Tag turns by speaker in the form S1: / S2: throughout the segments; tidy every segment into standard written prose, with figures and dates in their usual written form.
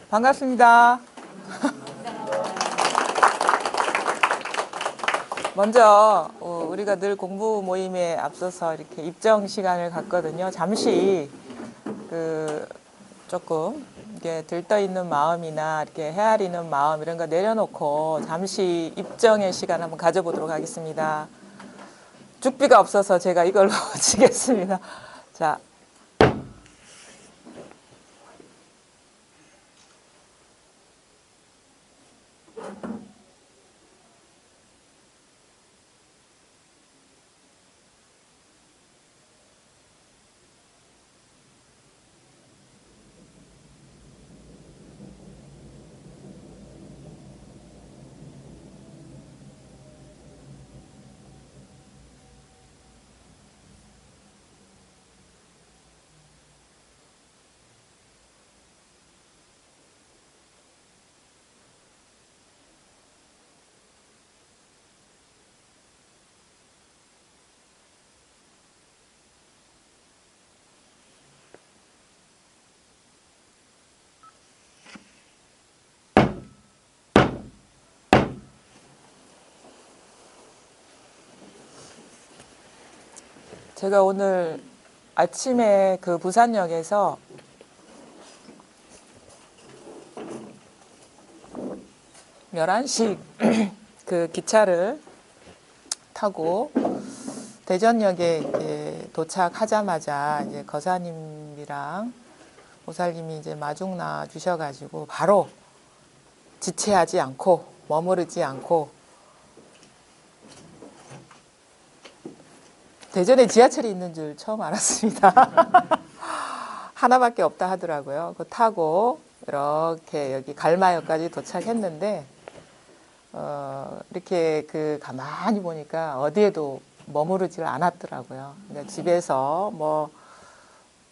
S1: 반갑습니다. 먼저 우리가 늘 공부 모임에 앞서서 이렇게 입정 시간을 갖거든요. 잠시 조금 이게 들떠 있는 마음이나 이렇게 헤아리는 마음 이런 거 내려놓고 잠시 입정의 시간 한번 가져보도록 하겠습니다. 죽비가 없어서 제가 이걸로 치겠습니다. 자. 제가 오늘 아침에 그 부산역에서 (11시) 그 기차를 타고 대전역에 이제 도착하자마자 이제 거사님이랑 보살님이 이제 마중 나와 주셔가지고 바로 지체하지 않고 머무르지 않고 대전에 지하철이 있는 줄 처음 알았습니다. 하나밖에 없다 하더라고요. 그거 타고 이렇게 여기 갈마역까지 도착했는데 이렇게 가만히 보니까 어디에도 머무르질 않았더라고요. 그러니까 집에서 뭐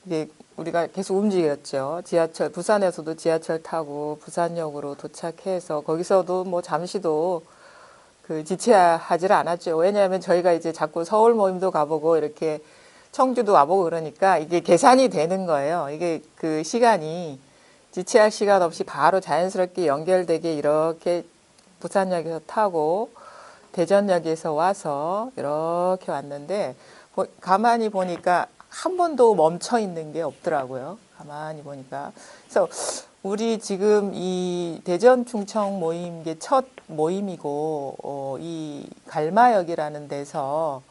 S1: 이게 우리가 계속 움직였죠. 지하철 부산에서도 지하철 타고 부산역으로 도착해서 거기서도 뭐 잠시도 지체하지를 않았죠. 왜냐하면 저희가 이제 자꾸 서울 모임도 가보고 이렇게 청주도 와보고 그러니까 이게 계산이 되는 거예요. 이게 그 시간이 지체할 시간 없이 바로 자연스럽게 연결되게 이렇게 부산역에서 타고 대전역에서 와서 이렇게 왔는데 가만히 보니까 한 번도 멈춰 있는 게 없더라고요. 가만히 보니까. 그래서 우리 지금 이 대전 충청 모임 게 첫 모임이고 이 갈마역이라는 데서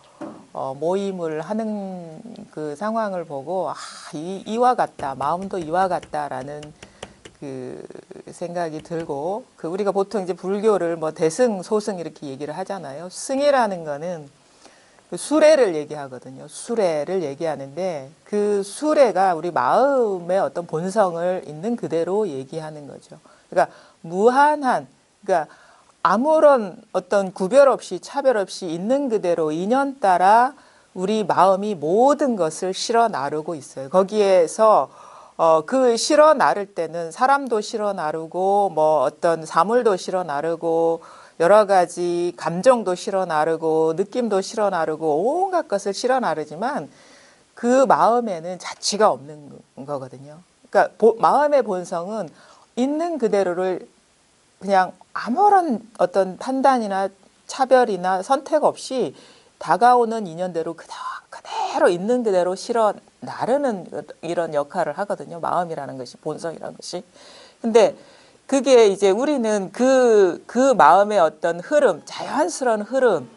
S1: 모임을 하는 그 상황을 보고 이와 같다, 마음도 이와 같다라는 그 생각이 들고 우리가 보통 이제 불교를 뭐 대승, 소승 이렇게 얘기를 하잖아요. 승이라는 거는 수레를 얘기하거든요. 수레를 얘기하는데 그 수레가 우리 마음의 어떤 본성을 있는 그대로 얘기하는 거죠. 그러니까 무한한, 그러니까 아무런 어떤 구별 없이 차별 없이 있는 그대로 인연 따라 우리 마음이 모든 것을 실어 나르고 있어요. 거기에서 그 실어 나를 때는 사람도 실어 나르고 뭐 어떤 사물도 실어 나르고 여러 가지 감정도 실어 나르고 느낌도 실어 나르고 온갖 것을 실어 나르지만 그 마음에는 자취가 없는 거거든요. 그러니까 마음의 본성은 있는 그대로를 그냥 아무런 어떤 판단이나 차별이나 선택 없이 다가오는 인연대로 그대로 있는 그대로 실어 나르는 이런 역할을 하거든요. 마음이라는 것이, 본성이라는 것이. 근데 그게 이제 우리는 그 마음의 어떤 흐름, 자연스러운 흐름,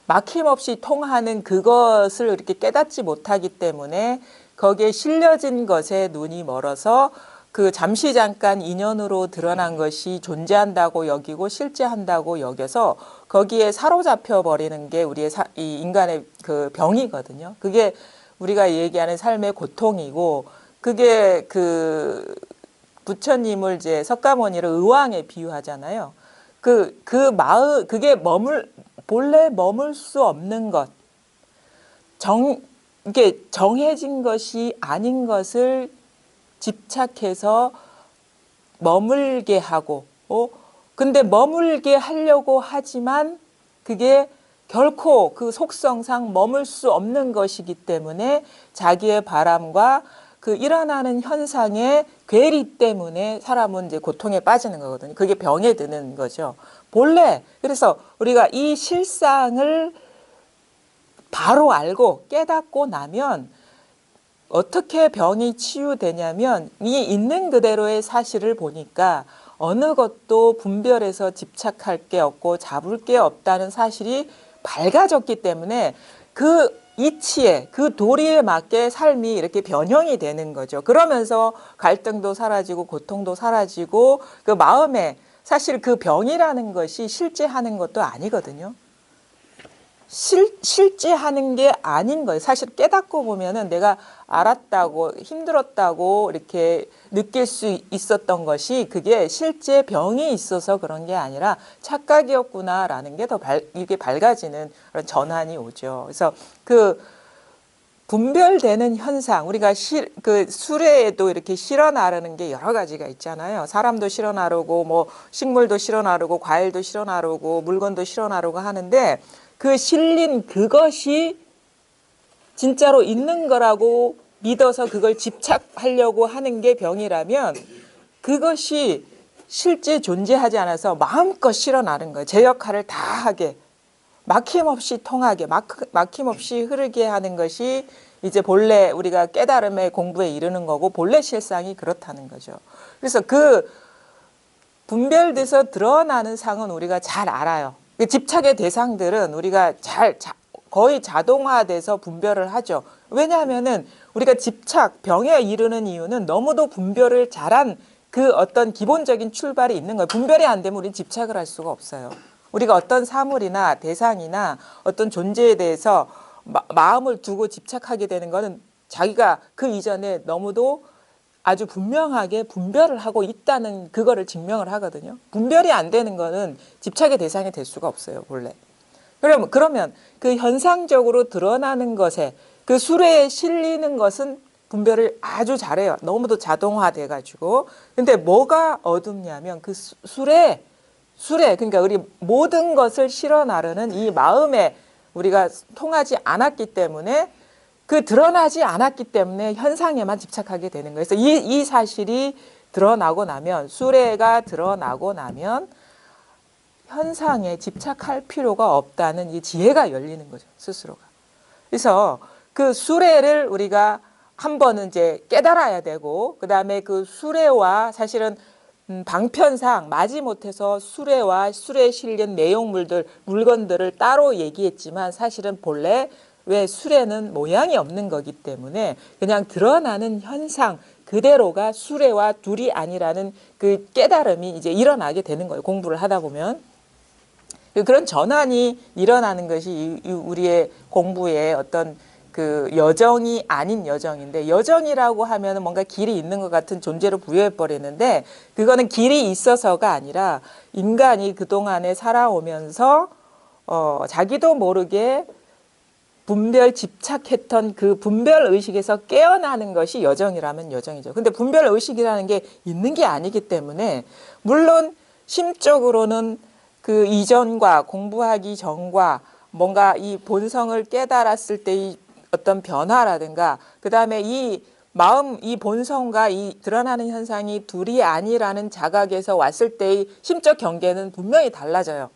S1: 막힘없이 통하는 그것을 이렇게 깨닫지 못하기 때문에 거기에 실려진 것에 눈이 멀어서 그 잠시 잠깐 인연으로 드러난 것이 존재한다고 여기고 실제한다고 여겨서 거기에 사로잡혀 버리는 게 우리의 이 인간의 그 병이거든요. 그게 우리가 얘기하는 삶의 고통이고 그게 부처님을 이제 석가모니를 의왕에 비유하잖아요. 마음, 그게 본래 머물 수 없는 것. 이게 정해진 것이 아닌 것을 집착해서 머물게 하고, 근데 머물게 하려고 하지만 그게 결코 그 속성상 머물 수 없는 것이기 때문에 자기의 바람과 그 일어나는 현상의 괴리 때문에 사람은 이제 고통에 빠지는 거거든요. 그게 병에 드는 거죠. 본래 그래서 우리가 이 실상을 바로 알고 깨닫고 나면 어떻게 병이 치유되냐면 이 있는 그대로의 사실을 보니까 어느 것도 분별해서 집착할 게 없고 잡을 게 없다는 사실이 밝아졌기 때문에 그 이치에 그 도리에 맞게 삶이 이렇게 변형이 되는 거죠. 그러면서 갈등도 사라지고 고통도 사라지고 그 마음에 사실 그 병이라는 것이 실제 하는 것도 아니거든요. 실제 하는 게 아닌 거예요. 사실 깨닫고 보면은 내가 알았다고 힘들었다고 이렇게 느낄 수 있었던 것이 그게 실제 병이 있어서 그런 게 아니라 착각이었구나라는 게 더 이게 밝아지는 그런 전환이 오죠. 그래서 그 분별되는 현상, 우리가 그 수레에도 이렇게 실어 나르는 게 여러 가지가 있잖아요. 사람도 실어 나르고 뭐 식물도 실어 나르고 과일도 실어 나르고 물건도 실어 나르고 하는데 그 실린 그것이 진짜로 있는 거라고 믿어서 그걸 집착하려고 하는 게 병이라면 그것이 실제 존재하지 않아서 마음껏 실어 나른 거예요. 제 역할을 다 하게 막힘없이 통하게 막힘없이 흐르게 하는 것이 이제 본래 우리가 깨달음의 공부에 이르는 거고 본래 실상이 그렇다는 거죠. 그래서 그 분별돼서 드러나는 상은 우리가 잘 알아요. 집착의 대상들은 우리가 거의 자동화돼서 분별을 하죠. 왜냐하면은 우리가 집착, 병에 이르는 이유는 너무도 분별을 잘한 그 어떤 기본적인 출발이 있는 거예요. 분별이 안 되면 우리는 집착을 할 수가 없어요. 우리가 어떤 사물이나 대상이나 어떤 존재에 대해서 마음을 두고 집착하게 되는 거는 자기가 그 이전에 너무도 아주 분명하게 분별을 하고 있다는 그거를 증명을 하거든요. 분별이 안 되는 거는 집착의 대상이 될 수가 없어요, 본래. 그러면 그 현상적으로 드러나는 것에 그 수레에 실리는 것은 분별을 아주 잘해요. 너무도 자동화돼 가지고. 근데 뭐가 어둡냐면 그 수레 그러니까 우리 모든 것을 실어 나르는 이 마음에 우리가 통하지 않았기 때문에 그 드러나지 않았기 때문에 현상에만 집착하게 되는 거예요. 그래서 이 사실이 드러나고 나면 수레가 드러나고 나면 현상에 집착할 필요가 없다는 이 지혜가 열리는 거죠. 스스로가. 그래서 그 수레를 우리가 한 번은 이제 깨달아야 되고 그다음에 그 수레와 사실은 방편상 마지못해서 수레와 수레에 실린 내용물들 물건들을 따로 얘기했지만 사실은 본래 왜 수레는 모양이 없는 거기 때문에 그냥 드러나는 현상 그대로가 수레와 둘이 아니라는 그 깨달음이 이제 일어나게 되는 거예요. 공부를 하다 보면. 그런 전환이 일어나는 것이 우리의 공부의 어떤 그 여정이 아닌 여정인데 여정이라고 하면 뭔가 길이 있는 것 같은 존재로 부여해 버리는데 그거는 길이 있어서가 아니라 인간이 그동안에 살아오면서 자기도 모르게 분별 집착했던 그 분별 의식에서 깨어나는 것이 여정이라면 여정이죠. 근데 분별 의식이라는 게 있는 게 아니기 때문에 물론 심적으로는 그 이전과 공부하기 전과 뭔가 이 본성을 깨달았을 때의 어떤 변화라든가 그다음에 이 마음 이 본성과 이 드러나는 현상이 둘이 아니라는 자각에서 왔을 때의 심적 경계는 분명히 달라져요.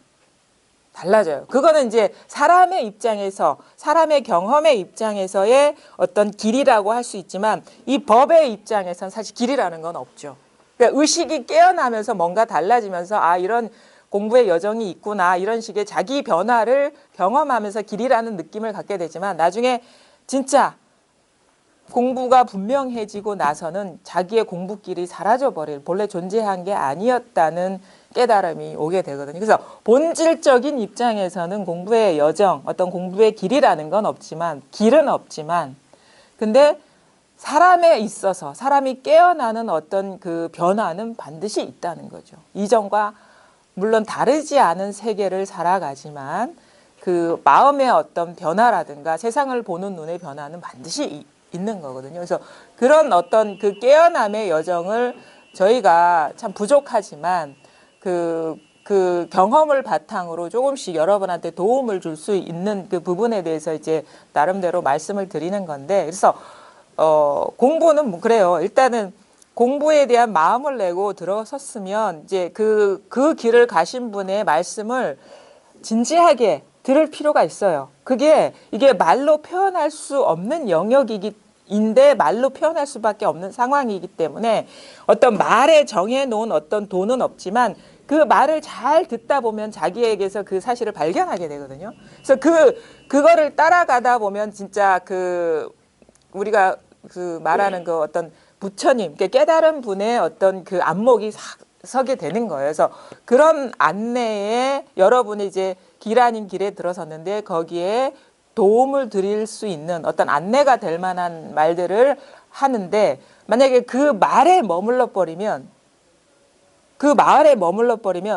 S1: 그거는 이제 사람의 입장에서 사람의 경험의 입장에서의 어떤 길이라고 할 수 있지만 이 법의 입장에서는 사실 길이라는 건 없죠. 그러니까 의식이 깨어나면서 뭔가 달라지면서 아 이런 공부의 여정이 있구나 이런 식의 자기 변화를 경험하면서 길이라는 느낌을 갖게 되지만 나중에 진짜 공부가 분명해지고 나서는 자기의 공부길이 사라져버릴 본래 존재한 게 아니었다는 깨달음이 오게 되거든요. 그래서 본질적인 입장에서는 공부의 여정, 어떤 공부의 길이라는 건 없지만 길은 없지만 근데 사람에 있어서 사람이 깨어나는 어떤 그 변화는 반드시 있다는 거죠. 이전과 물론 다르지 않은 세계를 살아가지만 그 마음의 어떤 변화라든가 세상을 보는 눈의 변화는 반드시 있는 거거든요. 그래서 그런 어떤 그 깨어남의 여정을 저희가 참 부족하지만 그 경험을 바탕으로 조금씩 여러분한테 도움을 줄 수 있는 그 부분에 대해서 이제 나름대로 말씀을 드리는 건데 그래서 공부는 뭐 그래요. 일단은 공부에 대한 마음을 내고 들어섰으면 이제 그 길을 가신 분의 말씀을 진지하게 들을 필요가 있어요. 이게 말로 표현할 수 없는 영역인데 말로 표현할 수밖에 없는 상황이기 때문에 어떤 말에 정해놓은 어떤 도는 없지만 그 말을 잘 듣다 보면 자기에게서 그 사실을 발견하게 되거든요. 그래서 그거를 따라가다 보면 진짜 우리가 말하는 그 어떤 부처님, 깨달은 분의 어떤 그 안목이 서게 되는 거예요. 그래서 그런 안내에 여러분이 이제 길 아닌 길에 들어섰는데 거기에 도움을 드릴 수 있는 어떤 안내가 될 만한 말들을 하는데 만약에 그 말에 머물러 버리면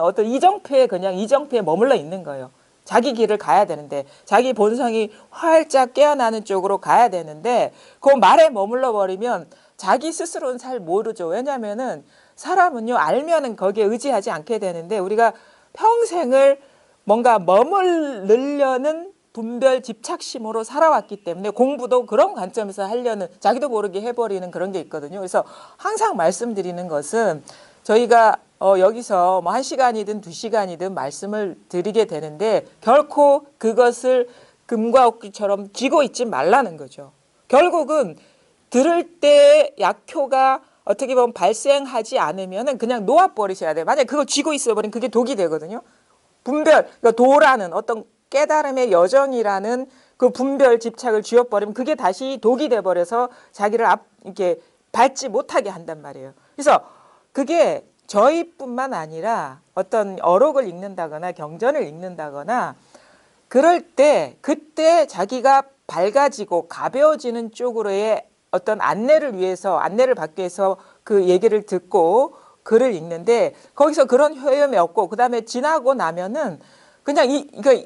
S1: 어떤 이정표에 머물러 있는 거예요. 자기 길을 가야 되는데 자기 본성이 활짝 깨어나는 쪽으로 가야 되는데 그 말에 머물러 버리면 자기 스스로는 잘 모르죠. 왜냐하면은 사람은요 알면은 거기에 의지하지 않게 되는데 우리가 평생을 뭔가 머무르려는 분별 집착심으로 살아왔기 때문에 공부도 그런 관점에서 하려는 자기도 모르게 해버리는 그런 게 있거든요. 그래서 항상 말씀드리는 것은 저희가 여기서 뭐 1시간이든 2시간이든 말씀을 드리게 되는데 결코 그것을 금과 옥기처럼 쥐고 있지 말라는 거죠. 결국은 들을 때 약효가 어떻게 보면 발생하지 않으면은 그냥 놓아버리셔야 돼요. 만약에 그걸 쥐고 있어버리면 그게 독이 되거든요. 그러니까 도라는 어떤 깨달음의 여정이라는 그 분별 집착을 쥐어버리면 그게 다시 독이 돼버려서 자기를 이렇게 밟지 못하게 한단 말이에요. 그래서 그게 저희뿐만 아니라 어떤 어록을 읽는다거나 경전을 읽는다거나 그럴 때 그때 자기가 밝아지고 가벼워지는 쪽으로의 어떤 안내를 받기 위해서 그 얘기를 듣고 글을 읽는데 거기서 그런 효험이 없고 그다음에 지나고 나면은 그냥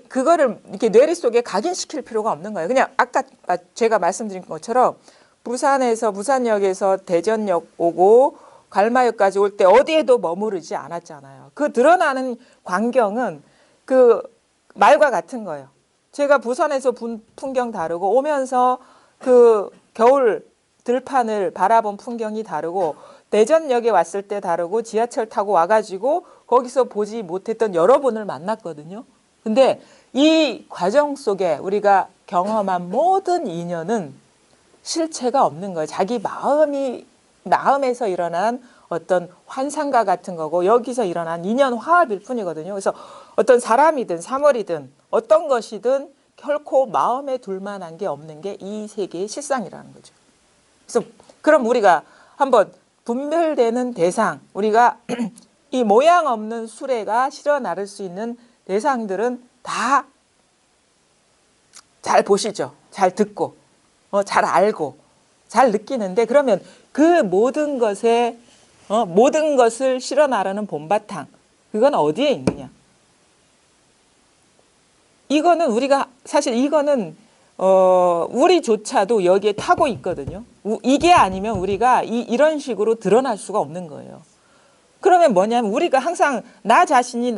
S1: 그거를 이렇게 뇌리 속에 각인시킬 필요가 없는 거예요. 그냥 아까 제가 말씀드린 것처럼 부산역에서 대전역 오고 갈마역까지 올 때 어디에도 머무르지 않았잖아요. 그 드러나는 광경은 그 말과 같은 거예요. 제가 부산에서 본 풍경 다르고 오면서 그 겨울 들판을 바라본 풍경이 다르고 대전역에 왔을 때 다르고 지하철 타고 와가지고 거기서 보지 못했던 여러분을 만났거든요. 근데 이 과정 속에 우리가 경험한 모든 인연은 실체가 없는 거예요. 자기 마음에서 일어난 어떤 환상과 같은 거고 여기서 일어난 인연 화합일 뿐이거든요. 그래서 어떤 사람이든 사물이든 어떤 것이든 결코 마음에 둘 만한 게 없는 게 이 세계의 실상이라는 거죠. 그래서 그럼 우리가 한번 분별되는 대상, 우리가 이 모양 없는 수레가 실어 나를 수 있는 대상들은 다 잘 보시죠. 잘 듣고, 잘 알고, 잘 느끼는데 그러면 그 모든 것을 실어 나르는 본바탕, 그건 어디에 있느냐? 이거는 우리조차도 여기에 타고 있거든요. 이게 아니면 우리가 이런 식으로 드러날 수가 없는 거예요. 그러면 뭐냐면 우리가 항상 나 자신이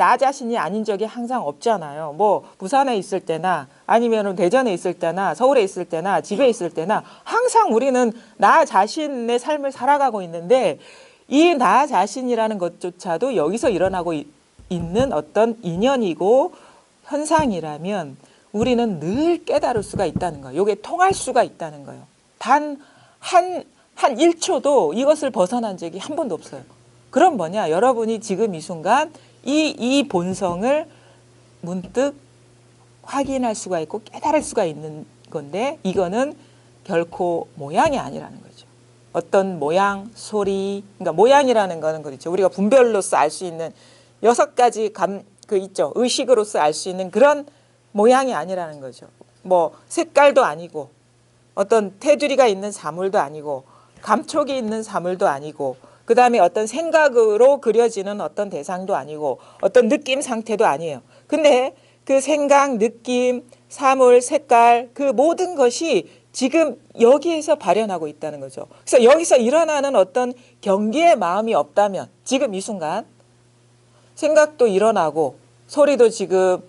S1: 아닌 적이 항상 없잖아요. 뭐 부산에 있을 때나 아니면 대전에 있을 때나 서울에 있을 때나 집에 있을 때나 항상 우리는 나 자신의 삶을 살아가고 있는데 이 나 자신이라는 것조차도 여기서 일어나고 있는 어떤 인연이고 현상이라면 우리는 늘 깨달을 수가 있다는 거예요. 이게 통할 수가 있다는 거예요. 단 한 1초도 이것을 벗어난 적이 한 번도 없어요. 그럼 뭐냐? 여러분이 지금 이 순간 이 본성을 문득 확인할 수가 있고 깨달을 수가 있는 건데 이거는 결코 모양이 아니라는 거죠. 어떤 모양, 소리, 그러니까 모양이라는 거는 그렇죠. 우리가 분별로서 알 수 있는 6가지 있죠. 의식으로서 알 수 있는 그런 모양이 아니라는 거죠. 뭐 색깔도 아니고 어떤 테두리가 있는 사물도 아니고 감촉이 있는 사물도 아니고 그 다음에 어떤 생각으로 그려지는 어떤 대상도 아니고 어떤 느낌 상태도 아니에요. 근데 그 생각, 느낌, 사물, 색깔 그 모든 것이 지금 여기에서 발현하고 있다는 거죠. 그래서 여기서 일어나는 어떤 경계의 마음이 없다면 지금 이 순간 생각도 일어나고 소리도 지금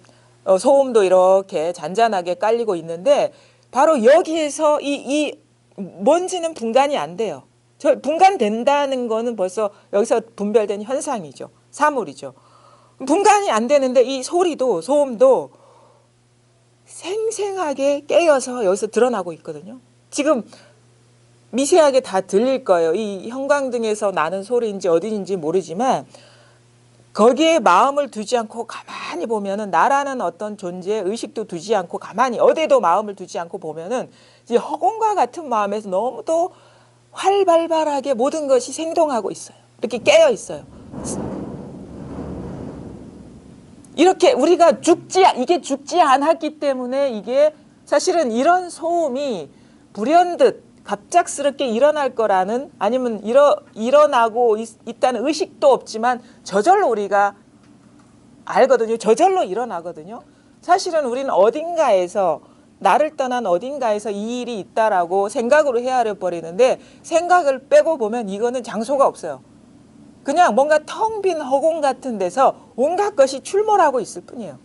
S1: 소음도 이렇게 잔잔하게 깔리고 있는데 바로 여기에서 이 먼지는 분간이 안 돼요. 저 분간된다는 거는 벌써 여기서 분별된 현상이죠. 사물이죠. 분간이 안 되는데 이 소리도 소음도 생생하게 깨어서 여기서 드러나고 있거든요. 지금 미세하게 다 들릴 거예요. 이 형광등에서 나는 소리인지 어디인지 모르지만 거기에 마음을 두지 않고 가만히 보면은 나라는 어떤 존재에 의식도 두지 않고 가만히 어디에도 마음을 두지 않고 보면은 이제 허공과 같은 마음에서 너무도 활발하게 모든 것이 생동하고 있어요. 이렇게 깨어 있어요. 이렇게 우리가 이게 죽지 않았기 때문에 이게 사실은 이런 소음이 불현듯 갑작스럽게 일어날 거라는 아니면 일어나고 있다는 의식도 없지만 저절로 우리가 알거든요. 저절로 일어나거든요. 사실은 우리는 어딘가에서 나를 떠난 어딘가에서 이 일이 있다라고 생각으로 헤아려 버리는데 생각을 빼고 보면 이거는 장소가 없어요. 그냥 뭔가 텅 빈 허공 같은 데서 온갖 것이 출몰하고 있을 뿐이에요.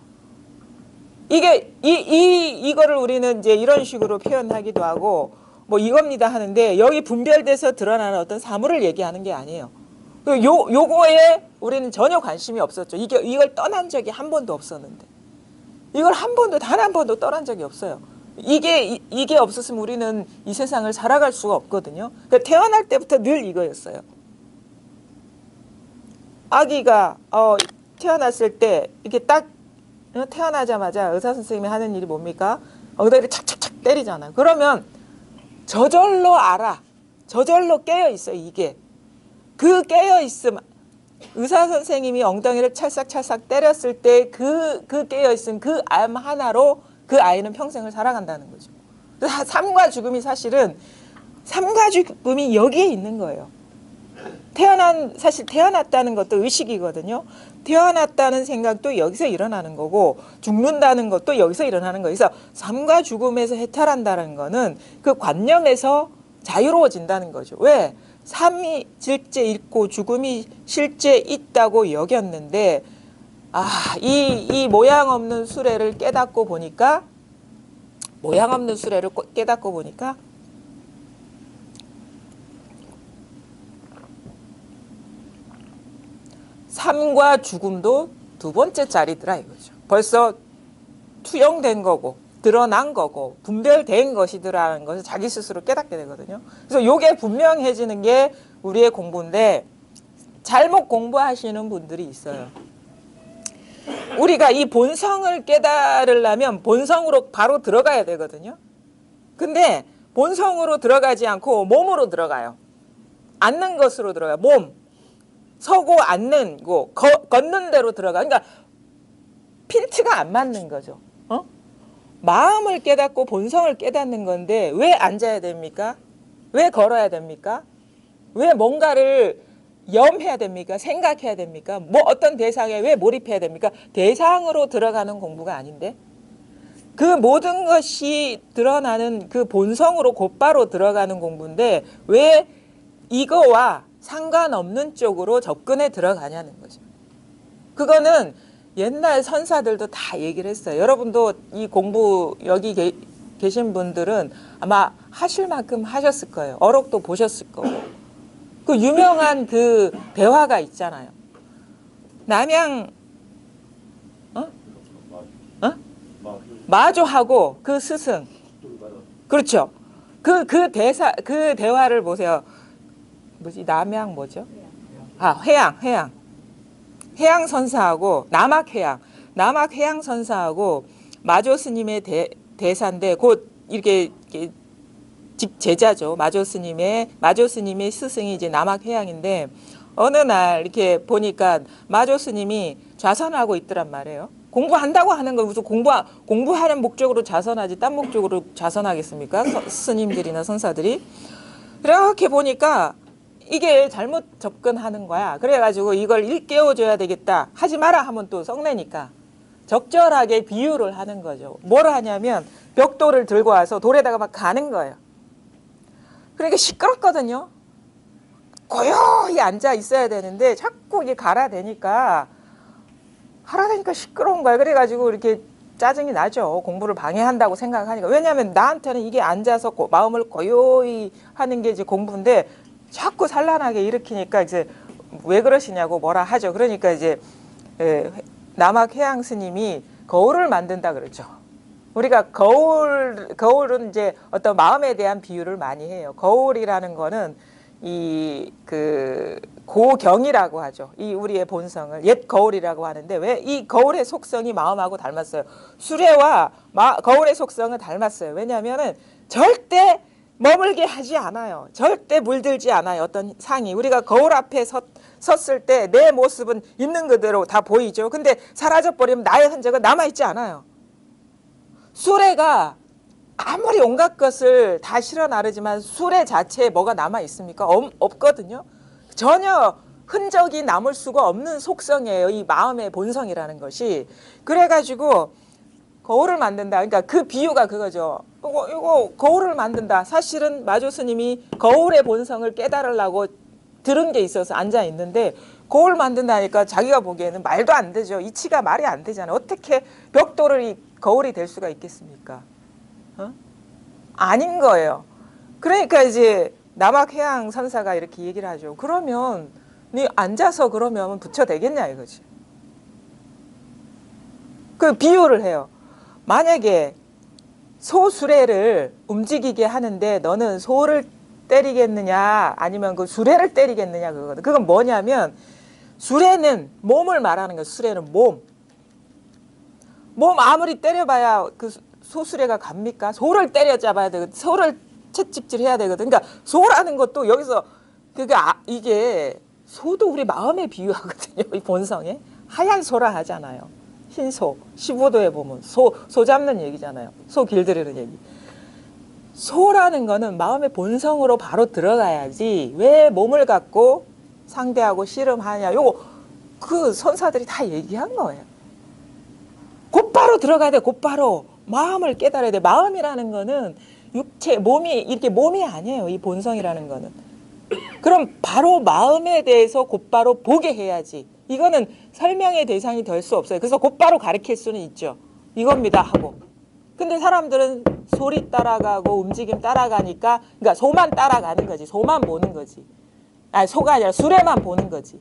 S1: 이게 이거를 우리는 이제 이런 식으로 표현하기도 하고 뭐 이겁니다 하는데 여기 분별돼서 드러나는 어떤 사물을 얘기하는 게 아니에요. 요거에 우리는 전혀 관심이 없었죠. 이걸 떠난 적이 한 번도 없었는데 이걸 단 한 번도 떠난 적이 없어요. 이게 없었으면 우리는 이 세상을 살아갈 수가 없거든요. 그러니까 태어날 때부터 늘 이거였어요. 아기가 태어났을 때 이렇게 딱 태어나자마자 의사 선생님이 하는 일이 뭡니까? 엉덩이를 착착착 때리잖아요. 그러면 저절로 알아. 저절로 깨어 있어요. 이게 그 깨어 있음 의사 선생님이 엉덩이를 찰싹찰싹 때렸을 때 그 깨어 있음 그 암 하나로 그 아이는 평생을 살아간다는 거죠. 삶과 죽음이 사실은 삶과 죽음이 여기에 있는 거예요. 사실 태어났다는 것도 의식이거든요. 태어났다는 생각도 여기서 일어나는 거고 죽는다는 것도 여기서 일어나는 거예요. 그래서 삶과 죽음에서 해탈한다는 거는 그 관념에서 자유로워진다는 거죠. 왜? 삶이 실제 있고 죽음이 실제 있다고 여겼는데 이 모양 없는 수레를 깨닫고 보니까 삶과 죽음도 두 번째 자리더라 이거죠. 벌써 투영된 거고 드러난 거고 분별된 것이더라는 것을 자기 스스로 깨닫게 되거든요. 그래서 이게 분명해지는 게 우리의 공부인데 잘못 공부하시는 분들이 있어요. 우리가 이 본성을 깨달으려면 본성으로 바로 들어가야 되거든요. 근데 본성으로 들어가지 않고 몸으로 들어가요. 앉는 것으로 들어가요. 몸. 서고 앉는 거 걷는 대로 들어가. 그러니까 핀트가 안 맞는 거죠. 마음을 깨닫고 본성을 깨닫는 건데 왜 앉아야 됩니까? 왜 걸어야 됩니까? 왜 뭔가를 염해야 됩니까? 생각해야 됩니까? 뭐 어떤 대상에 왜 몰입해야 됩니까? 대상으로 들어가는 공부가 아닌데 그 모든 것이 드러나는 그 본성으로 곧바로 들어가는 공부인데 왜 이거와 상관없는 쪽으로 접근해 들어가냐는 거죠. 그거는 옛날 선사들도 다 얘기를 했어요. 여러분도 이 공부 여기 계신 분들은 아마 하실 만큼 하셨을 거예요. 어록도 보셨을 거고. 그 유명한 그 대화가 있잖아요. 남양 마조하고 그 스승. 그렇죠. 그 대화를 보세요. 남양 뭐죠? 해양 선사하고 남학 해양 선사하고 마조 스님의 대사인데 곧 이렇게 제자죠. 마조 스님의 스승이 이제 남학 해양인데 어느 날 이렇게 보니까 마조 스님이 좌선하고 있더란 말이에요. 공부한다고 하는 거 무슨 공부하는 목적으로 좌선하지 딴 목적으로 좌선하겠습니까? 스님들이나 선사들이. 이렇게 보니까 이게 잘못 접근하는 거야. 그래가지고 이걸 일깨워줘야 되겠다. 하지 마라 하면 또 썩내니까 적절하게 비유를 하는 거죠. 뭘 하냐면 벽돌을 들고 와서 돌에다가 막 가는 거예요. 그러니까 시끄럽거든요. 고요히 앉아 있어야 되는데 자꾸 이게 갈아대니까 시끄러운 거야. 그래가지고 이렇게 짜증이 나죠. 공부를 방해한다고 생각하니까. 왜냐하면 나한테는 이게 앉아서 마음을 고요히 하는 게 이제 공부인데 자꾸 산란하게 일으키니까 이제 왜 그러시냐고 뭐라 하죠. 그러니까 이제 남학 해양 스님이 거울을 만든다 그러죠. 우리가 거울은 이제 어떤 마음에 대한 비유를 많이 해요. 거울이라는 거는 고경이라고 하죠. 이 우리의 본성을 옛 거울이라고 하는데 왜 이 거울의 속성이 마음하고 닮았어요. 수레와 거울의 속성은 닮았어요. 왜냐하면은 절대 머물게 하지 않아요. 절대 물들지 않아요. 어떤 상이 우리가 거울 앞에 섰을 때 내 모습은 있는 그대로 다 보이죠. 근데 사라져 버리면 나의 흔적은 남아 있지 않아요. 수레가 아무리 온갖 것을 다 실어 나르지만 수레 자체에 뭐가 남아 있습니까? 없거든요. 전혀 흔적이 남을 수가 없는 속성이에요. 이 마음의 본성이라는 것이. 그래가지고 거울을 만든다. 그러니까 그 비유가 그거죠. 이거 거울을 만든다. 사실은 마조 스님이 거울의 본성을 깨달으려고 들은 게 있어서 앉아 있는데 거울 만든다니까 자기가 보기에는 말도 안 되죠. 이치가 말이 안 되잖아요. 어떻게 벽돌이 거울이 될 수가 있겠습니까? 아닌 거예요. 그러니까 이제 남학해양 선사가 이렇게 얘기를 하죠. 그러면 네 앉아서 그러면 부처되겠냐 이거지. 그 비유를 해요. 만약에 소수레를 움직이게 하는데 너는 소를 때리겠느냐 아니면 그 수레를 때리겠느냐 그거거든. 그건 뭐냐면 수레는 몸을 말하는 거예요. 수레는 몸 아무리 때려봐야 그 소수레가 갑니까? 소를 때려잡아야 되거든. 소를 채찍질해야 되거든. 그러니까 소라는 것도 여기서 이게 소도 우리 마음에 비유하거든요. 이 본성에 하얀 소라 하잖아요. 흰소 15도에 보면 소 잡는 얘기잖아요. 소 길들이는 얘기. 소라는 거는 마음의 본성으로 바로 들어가야지 왜 몸을 갖고 상대하고 씨름하냐. 요거 그 선사들이 다 얘기한 거예요. 곧바로 들어가야 돼. 곧바로 마음을 깨달아야 돼. 마음이라는 거는 육체 몸이 이렇게 몸이 아니에요. 이 본성이라는 거는. 그럼 바로 마음에 대해서 곧바로 보게 해야지. 이거는 설명의 대상이 될 수 없어요. 그래서 곧바로 가르칠 수는 있죠. 이겁니다 하고. 근데 사람들은 소리 따라가고 움직임 따라가니까 그러니까 소만 따라가는 거지. 소만 보는 거지. 아니 소가 아니라 수레만 보는 거지.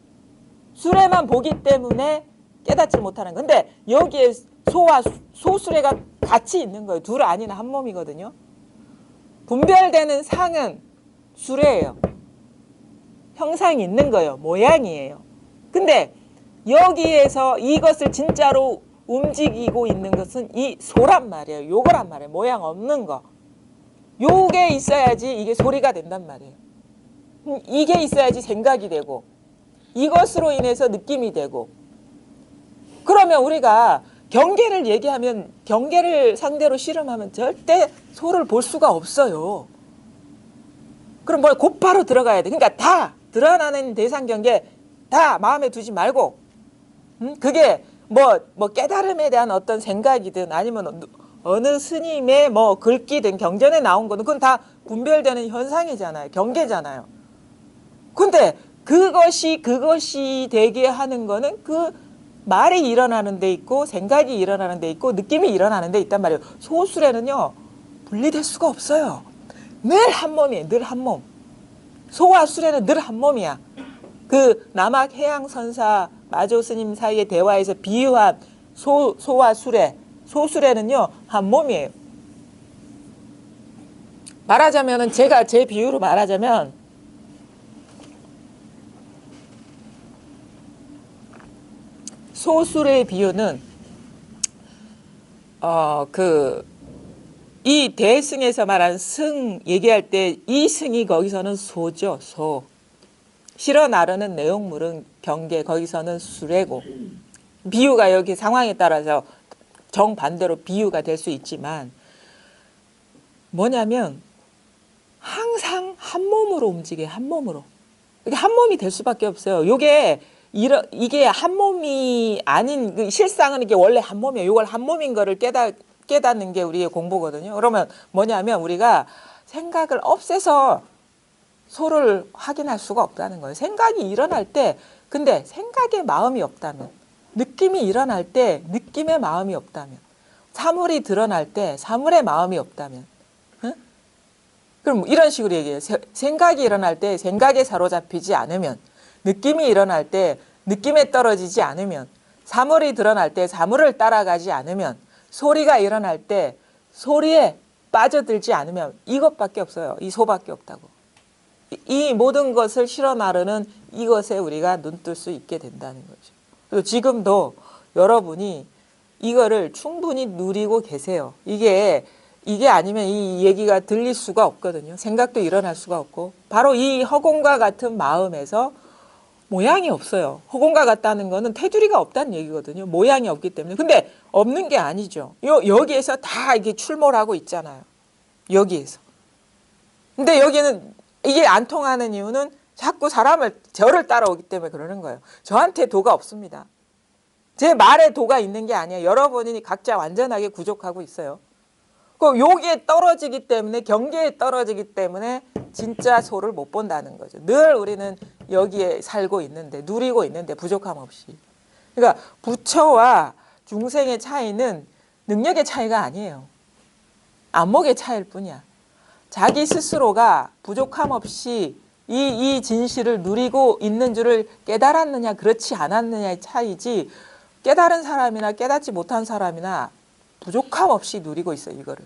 S1: 수레만 보기 때문에 깨닫지 못하는 거. 근데 여기에 소와 소수레가 같이 있는 거예요. 둘 아니나 한 몸이거든요. 분별되는 상은 수레예요. 형상이 있는 거예요. 모양이에요. 근데 여기에서 이것을 진짜로 움직이고 있는 것은 이 소란 말이에요. 요거란 말이에요. 모양 없는 거. 요게 있어야지 이게 소리가 된단 말이에요. 이게 있어야지 생각이 되고 이것으로 인해서 느낌이 되고. 그러면 우리가 경계를 얘기하면 경계를 상대로 실험하면 절대 소를 볼 수가 없어요. 그럼 뭘 곧바로 들어가야 돼. 그러니까 다 드러나는 대상 경계 다 마음에 두지 말고 그게 뭐 깨달음에 대한 어떤 생각이든 아니면 어느 스님의 뭐 글귀든 경전에 나온 거는 그건 다 분별되는 현상이잖아요. 경계잖아요. 근데 그것이 되게 하는 거는 그 말이 일어나는 데 있고 생각이 일어나는 데 있고 느낌이 일어나는 데 있단 말이에요. 소수레는요. 분리될 수가 없어요. 늘 한 몸이에요. 늘 한 몸. 소와 수레는 늘 한 몸이야. 그 남학 해양 선사 마조 스님 사이의 대화에서 비유한 소와 수레, 소수레는요. 한 몸이에요. 말하자면은 제가 제 비유로 말하자면 소수레의 비유는 이 대승에서 말한 승 얘기할 때 이 승이 거기서는 소죠. 소. 실어 나르는 내용물은 경계 거기서는 수레고 비유가 여기 상황에 따라서 정반대로 비유가 될 수 있지만 뭐냐면 항상 한 몸으로 움직여요. 한 몸으로. 이게 한 몸이 될 수밖에 없어요. 이게 한 몸이 아닌 그 실상은 이게 원래 한 몸이에요. 이걸 한 몸인 거를 깨닫는 게 우리의 공부거든요. 그러면 뭐냐면 우리가 생각을 없애서 소를 확인할 수가 없다는 거예요. 생각이 일어날 때 근데 생각에 마음이 없다면 느낌이 일어날 때 느낌에 마음이 없다면 사물이 드러날 때 사물의 마음이 없다면, 응? 그럼 이런 식으로 얘기해요. 생각이 일어날 때 생각에 사로잡히지 않으면, 느낌이 일어날 때 느낌에 떨어지지 않으면, 사물이 드러날 때 사물을 따라가지 않으면, 소리가 일어날 때 소리에 빠져들지 않으면 이것밖에 없어요. 이 소밖에 없다고. 이 모든 것을 실어 나르는 이것에 우리가 눈뜰 수 있게 된다는 거죠. 그리고 지금도 여러분이 이거를 충분히 누리고 계세요. 이게 아니면 이 얘기가 들릴 수가 없거든요. 생각도 일어날 수가 없고, 바로 이 허공과 같은 마음에서 모양이 없어요. 허공과 같다는 거는 테두리가 없다는 얘기거든요. 모양이 없기 때문에. 근데 없는 게 아니죠. 여기에서 다 이게 출몰하고 있잖아요. 여기에서. 근데 여기는 이게 안 통하는 이유는 자꾸 저를 따라오기 때문에 그러는 거예요. 저한테 도가 없습니다. 제 말에 도가 있는 게 아니에요. 여러분이 각자 완전하게 부족하고 있어요. 그 여기에 떨어지기 때문에, 경계에 떨어지기 때문에 진짜 소를 못 본다는 거죠. 늘 우리는 여기에 살고 있는데, 누리고 있는데 부족함 없이. 그러니까 부처와 중생의 차이는 능력의 차이가 아니에요. 안목의 차이일 뿐이야. 자기 스스로가 부족함 없이 이 진실을 누리고 있는 줄을 깨달았느냐 그렇지 않았느냐의 차이지, 깨달은 사람이나 깨닫지 못한 사람이나 부족함 없이 누리고 있어요. 이거를.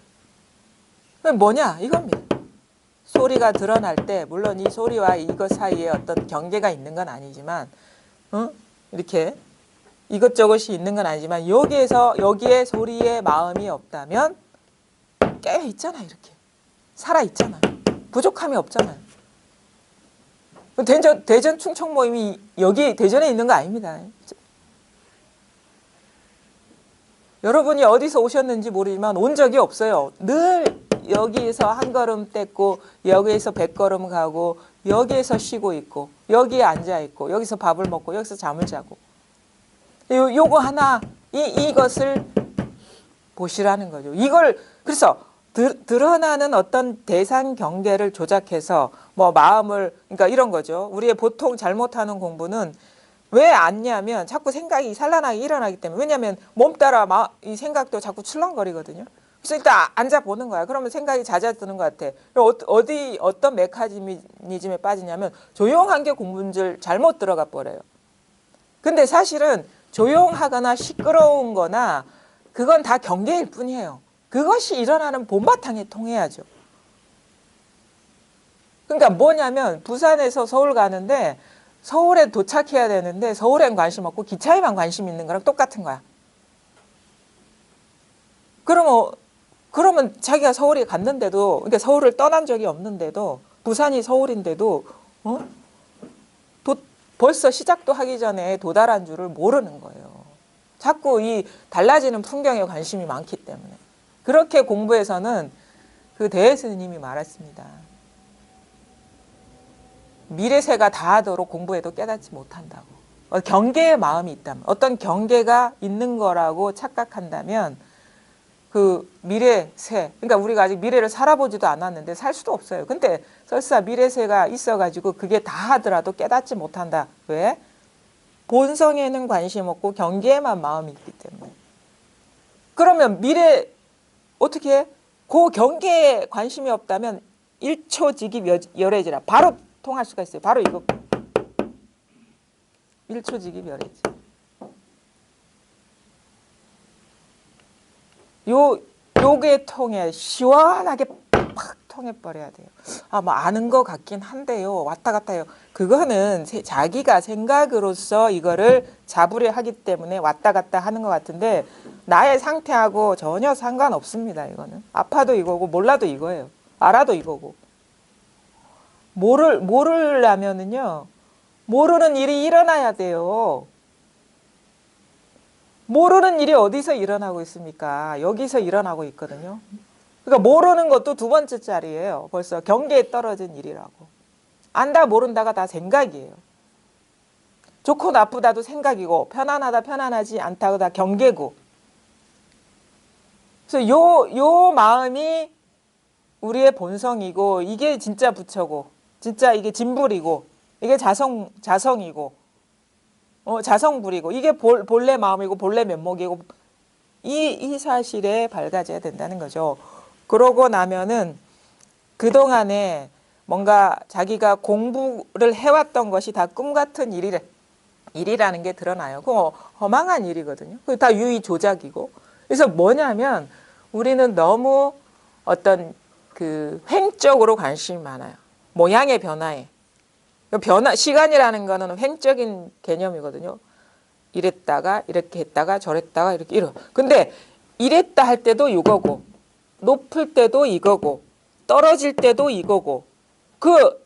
S1: 뭐냐 이겁니다. 소리가 드러날 때, 물론 이 소리와 이것 사이에 어떤 경계가 있는 건 아니지만, 이렇게 이것저것이 있는 건 아니지만, 여기에 소리에 마음이 없다면 깨어 있잖아요. 이렇게 살아 있잖아요. 부족함이 없잖아요. 대전 충청 모임이 여기 대전에 있는 거 아닙니다. 여러분이 어디서 오셨는지 모르지만 온 적이 없어요. 늘 여기에서 한 걸음 뗐고, 여기에서 100걸음 가고, 여기에서 쉬고 있고, 여기에 앉아 있고, 여기서 밥을 먹고, 여기서 잠을 자고. 요거 하나, 이것을 보시라는 거죠. 이걸, 그래서 드러나는 어떤 대상 경계를 조작해서 마음을, 그러니까 이런 거죠. 우리의 보통 잘못하는 공부는 왜 안냐면 자꾸 생각이 산란하게 일어나기 때문에. 왜냐하면 몸 따라 이 생각도 자꾸 출렁거리거든요. 그래서 일단 앉아보는 거야. 그러면 생각이 잦아드는 것 같아. 어떤 메커니즘에 빠지냐면 조용한 게 공부인 줄 잘못 들어가 버려요. 근데 사실은 조용하거나 시끄러운 거나 그건 다 경계일 뿐이에요. 그것이 일어나는 본바탕에 통해야죠. 그러니까 뭐냐면 부산에서 서울 가는데 서울에 도착해야 되는데 서울엔 관심 없고 기차에만 관심 있는 거랑 똑같은 거야. 그러면 자기가 서울에 갔는데도, 그러니까 서울을 떠난 적이 없는데도, 부산이 서울인데도 벌써 시작도 하기 전에 도달한 줄을 모르는 거예요. 자꾸 이 달라지는 풍경에 관심이 많기 때문에. 그렇게 공부에서는 그 대스님이 말했습니다. 미래세가 다하도록 공부해도 깨닫지 못한다고. 경계의 마음이 있다면, 어떤 경계가 있는 거라고 착각한다면 그 미래세, 그러니까 우리가 아직 미래를 살아보지도 않았는데 살 수도 없어요. 근데 설사 미래세가 있어가지고 그게 다 하더라도 깨닫지 못한다. 왜? 본성에는 관심 없고 경계에만 마음이 있기 때문에. 그러면 미래 어떻게 해? 그 경계에 관심이 없다면 1초직입 열애지라 바로 통할 수가 있어요. 바로 이거. 1초직입 열애지. 요게 통해 시원하게 팍 통해버려야 돼요. 아는 것 같긴 한데요. 왔다 갔다 해요. 그거는 자기가 생각으로서 이거를 잡으려 하기 때문에 왔다 갔다 하는 것 같은데 나의 상태하고 전혀 상관없습니다. 이거는 아파도 이거고 몰라도 이거예요. 알아도 이거고. 모르려면은요, 모르는 일이 일어나야 돼요. 모르는 일이 어디서 일어나고 있습니까? 여기서 일어나고 있거든요. 그러니까 모르는 것도 두 번째 자리예요. 벌써 경계에 떨어진 일이라고. 안다 모른다가 다 생각이에요. 좋고 나쁘다도 생각이고 편안하다 편안하지 않다고 다 경계고. 그래서 요 마음이 우리의 본성이고 이게 진짜 부처고 진짜 이게 진불이고 이게 자성이고 자성불이고 이게 본래 마음이고 본래 면목이고 이 사실에 밝아져야 된다는 거죠. 그러고 나면은 그동안에 뭔가 자기가 공부를 해왔던 것이 다 꿈 같은 일이라는 게 드러나요. 그거 허망한 일이거든요. 그게 다 유의 조작이고. 그래서 뭐냐면 우리는 너무 어떤 그 횡적으로 관심이 많아요. 모양의 변화에. 시간이라는 거는 횡적인 개념이거든요. 이랬다가 이렇게 했다가 저랬다가 이렇게 이러. 근데 이랬다 할 때도 이거고, 높을 때도 이거고, 떨어질 때도 이거고, 그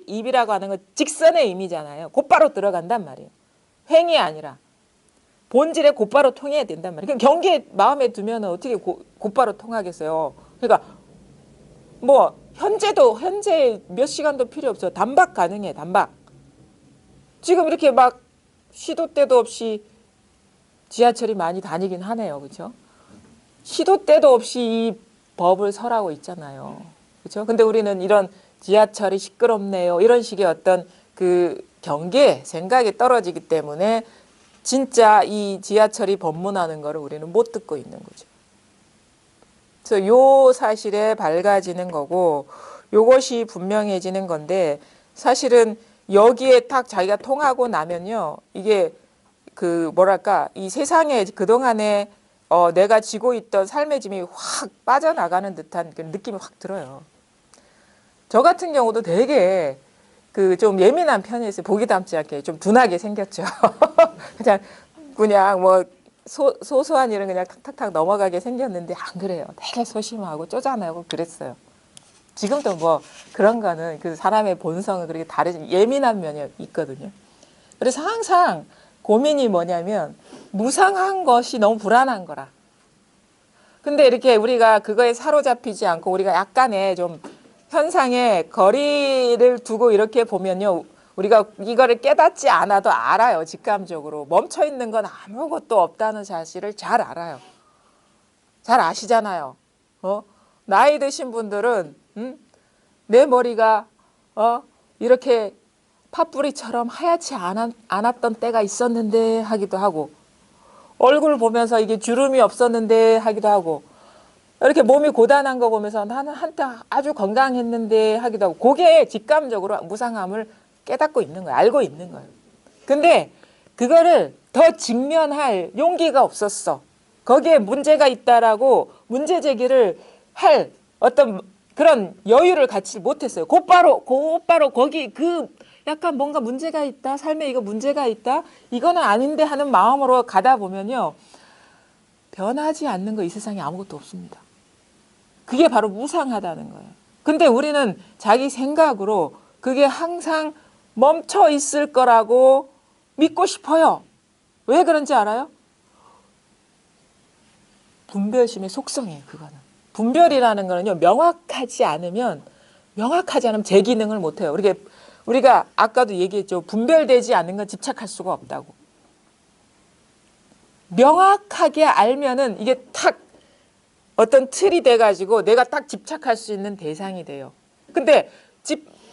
S1: 입이라고 하는 건 직선의 의미잖아요. 곧바로 들어간단 말이에요. 횡이 아니라 본질에 곧바로 통해야 된단 말이에요. 경계 마음에 두면 어떻게 곧바로 통하겠어요. 그러니까 뭐 현재 몇 시간도 필요 없어요. 단박 가능해. 단박. 지금 이렇게 막 시도 때도 없이 지하철이 많이 다니긴 하네요. 그렇죠? 시도 때도 없이 이 법을 설하고 있잖아요. 그렇죠? 근데 우리는 이런 지하철이 시끄럽네요. 이런 식의 어떤 그 경계, 생각이 떨어지기 때문에 진짜 이 지하철이 법문하는 거를 우리는 못 듣고 있는 거죠. 그래서 요 사실에 밝아지는 거고 요것이 분명해지는 건데 사실은 여기에 딱 자기가 통하고 나면요. 이게 그 뭐랄까 이 세상에 그동안에 내가 지고 있던 삶의 짐이 확 빠져나가는 듯한 그런 느낌이 확 들어요. 저 같은 경우도 되게 그 좀 예민한 편이었어요. 보기 닮지 않게 좀 둔하게 생겼죠. 그냥 뭐 소소한 일은 그냥 탁탁탁 넘어가게 생겼는데 안 그래요. 되게 소심하고 쪼잔하고 그랬어요. 지금도 뭐 그런 거는 그 사람의 본성은 그렇게 다르지 예민한 면이 있거든요. 그래서 항상 고민이 뭐냐면 무상한 것이 너무 불안한 거라. 근데 이렇게 우리가 그거에 사로잡히지 않고 우리가 약간의 좀 현상에 거리를 두고 이렇게 보면요. 우리가 이거를 깨닫지 않아도 알아요. 직감적으로. 멈춰 있는 건 아무것도 없다는 사실을 잘 알아요. 잘 아시잖아요. 나이 드신 분들은 내 머리가 이렇게 팥뿌리처럼 하얗지 않았던 때가 있었는데 하기도 하고 얼굴 보면서 이게 주름이 없었는데 하기도 하고 이렇게 몸이 고단한 거 보면서 나는 한때 아주 건강했는데 하기도 하고 그게 직감적으로 무상함을 깨닫고 있는 거예요. 알고 있는 거예요. 근데 그거를 더 직면할 용기가 없었어. 거기에 문제가 있다라고 문제 제기를 할 어떤 그런 여유를 갖지 못했어요. 곧바로 거기 그 약간 뭔가 문제가 있다. 삶에 이거 문제가 있다. 이거는 아닌데 하는 마음으로 가다 보면요. 변하지 않는 거 이 세상에 아무것도 없습니다. 그게 바로 무상하다는 거예요. 근데 우리는 자기 생각으로 그게 항상 멈춰 있을 거라고 믿고 싶어요. 왜 그런지 알아요? 분별심의 속성이에요. 그거는. 분별이라는 거는요. 명확하지 않으면 제 기능을 못해요. 우리가 아까도 얘기했죠. 분별되지 않는 건 집착할 수가 없다고. 명확하게 알면은 이게 탁 어떤 틀이 돼가지고 내가 딱 집착할 수 있는 대상이 돼요. 근데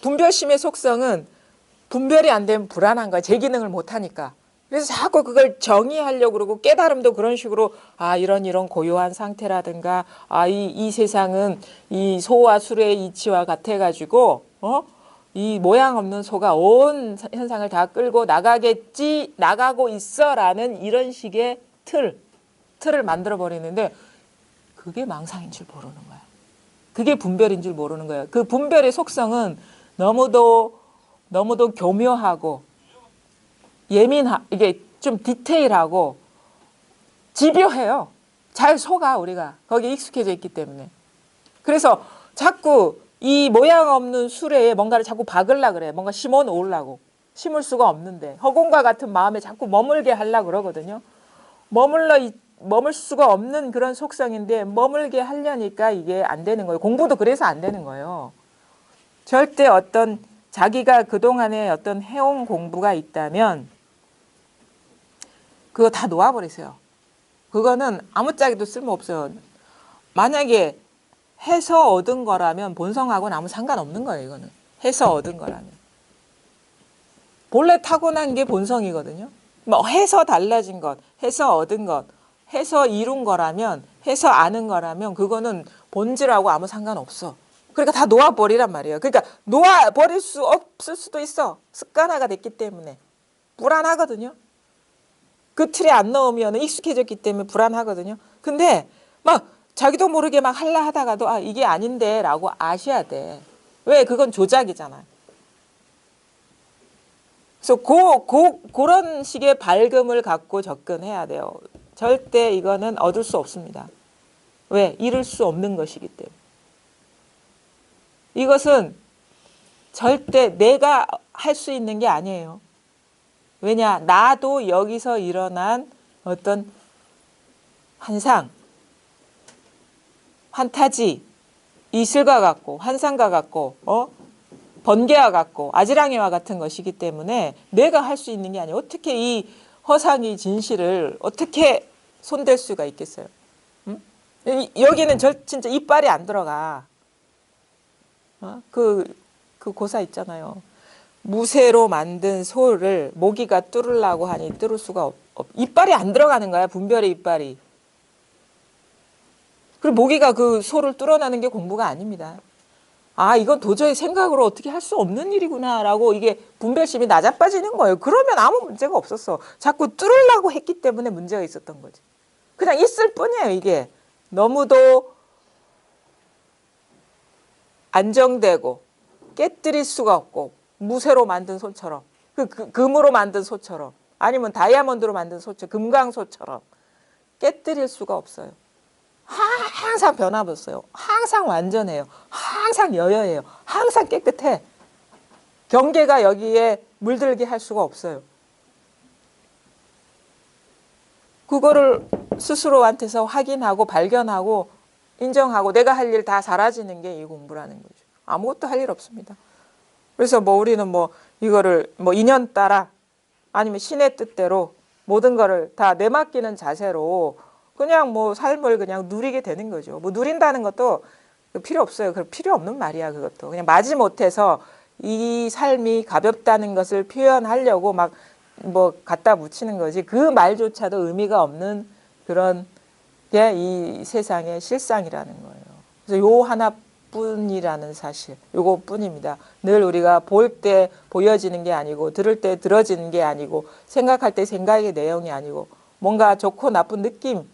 S1: 분별심의 속성은 분별이 안 되면 불안한 거야. 제 기능을 못하니까. 그래서 자꾸 그걸 정의하려고 그러고 깨달음도 그런 식으로 이런 고요한 상태라든가 이 세상은 이 소와 술의 이치와 같아가지고 이 모양 없는 소가 온 현상을 다 끌고 나가고 있어라는 이런 식의 틀을 만들어 버리는데 그게 망상인 줄 모르는 거야. 그게 분별인 줄 모르는 거야. 그 분별의 속성은 너무도 교묘하고 이게 좀 디테일하고 집요해요. 잘 속아 우리가. 거기에 익숙해져 있기 때문에. 그래서 자꾸 이 모양 없는 수레에 뭔가를 자꾸 박으려고 그래. 뭔가 심어 놓으려고. 심을 수가 없는데 허공과 같은 마음에 자꾸 머물게 하려고 그러거든요. 머물 수가 없는 그런 속성인데 머물게 하려니까 이게 안 되는 거예요. 공부도 그래서 안 되는 거예요. 절대 어떤 자기가 그동안에 어떤 해온 공부가 있다면 그거 다 놓아버리세요. 그거는 아무짝에도 쓸모없어요. 만약에 해서 얻은 거라면 본성하고는 아무 상관없는 거예요. 이거는 해서 얻은 거라면. 본래 타고난 게 본성이거든요. 뭐 해서 달라진 것, 해서 얻은 것, 해서 이룬 거라면, 해서 아는 거라면 그거는 본질하고 아무 상관없어. 그러니까 다 놓아버리란 말이에요. 그러니까 놓아버릴 수 없을 수도 있어. 습관화가 됐기 때문에. 불안하거든요. 그 틀에 안 넣으면 익숙해졌기 때문에 불안하거든요. 근데 막 자기도 모르게 막 할라 하다가도 아 이게 아닌데 라고 아셔야 돼. 왜? 그건 조작이잖아. 그래서 그런 식의 밝음을 갖고 접근해야 돼요. 절대 이거는 얻을 수 없습니다. 왜? 잃을 수 없는 것이기 때문에. 이것은 절대 내가 할 수 있는 게 아니에요. 왜냐? 나도 여기서 일어난 어떤 환상, 환타지, 이슬과 같고 환상과 같고 번개와 같고 아지랑이와 같은 것이기 때문에 내가 할 수 있는 게 아니에요. 어떻게 이 허상의 진실을 어떻게 손댈 수가 있겠어요? 응? 여기는 진짜 이빨이 안 들어가. 그 고사 있잖아요. 무쇠로 만든 소를 모기가 뚫으려고 하니 뚫을 수가 이빨이 안 들어가는 거야. 분별의 이빨이. 그리고 모기가 그 소를 뚫어내는 게 공부가 아닙니다. 아, 이건 도저히 생각으로 어떻게 할 수 없는 일이구나라고 이게 분별심이 낮아빠지는 거예요. 그러면 아무 문제가 없었어. 자꾸 뚫으려고 했기 때문에 문제가 있었던 거지. 그냥 있을 뿐이에요, 이게. 너무도 안정되고 깨뜨릴 수가 없고 무쇠로 만든 소처럼 금으로 만든 소처럼 아니면 다이아몬드로 만든 소처럼 금강소처럼 깨뜨릴 수가 없어요. 항상 변화없어요. 항상 완전해요. 항상 여여해요. 항상 깨끗해. 경계가 여기에 물들게 할 수가 없어요. 그거를 스스로한테서 확인하고 발견하고 인정하고 내가 할 일 다 사라지는 게 이 공부라는 거죠. 아무것도 할 일 없습니다. 그래서 우리는 이거를 인연 따라 아니면 신의 뜻대로 모든 거를 다 내맡기는 자세로 그냥 삶을 그냥 누리게 되는 거죠. 누린다는 것도 필요 없어요. 그 필요 없는 말이야, 그것도. 그냥 마지못해서 이 삶이 가볍다는 것을 표현하려고 막 갖다 붙이는 거지. 그 말조차도 의미가 없는 그런 게 이 세상의 실상이라는 거예요. 그래서 요 하나뿐이라는 사실, 요거뿐입니다. 늘 우리가 볼 때 보여지는 게 아니고 들을 때 들어지는 게 아니고 생각할 때 생각의 내용이 아니고 뭔가 좋고 나쁜 느낌,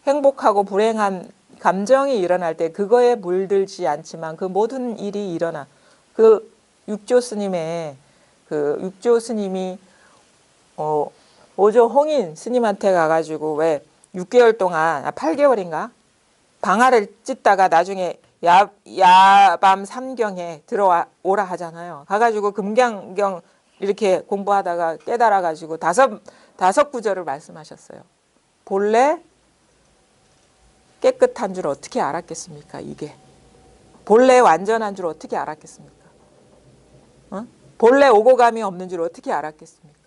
S1: 행복하고 불행한 감정이 일어날 때 그거에 물들지 않지만 그 모든 일이 일어나. 그 육조 스님이 5조 홍인 스님한테 가가지고 왜 6개월 동안 8개월인가 방아를 찢다가 나중에 야밤 삼경에 들어오라 하잖아요. 가가지고 금강경 이렇게 공부하다가 깨달아가지고 다섯 구절을 말씀하셨어요. 본래 깨끗한 줄 어떻게 알았겠습니까? 이게 본래 완전한 줄 어떻게 알았겠습니까? 본래 오고 감이 없는 줄 어떻게 알았겠습니까?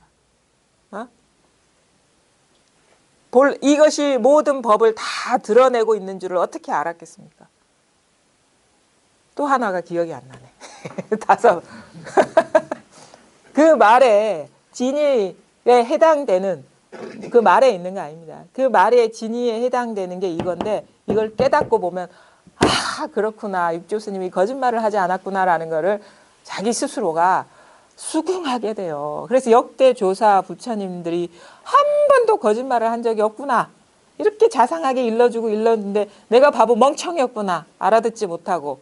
S1: 이것이 모든 법을 다 드러내고 있는 줄을 어떻게 알았겠습니까? 또 하나가 기억이 안 나네. 그 말에 진의에 해당되는 그 말에 있는 거 아닙니다. 그 말의 진의에 해당되는 게 이건데 이걸 깨닫고 보면 아 그렇구나 육조 스님이 거짓말을 하지 않았구나라는 거를 자기 스스로가 수긍하게 돼요. 그래서 역대 조사 부처님들이 한 번도 거짓말을 한 적이 없구나. 이렇게 자상하게 일러주고 일렀는데 내가 바보 멍청이었구나. 알아듣지 못하고.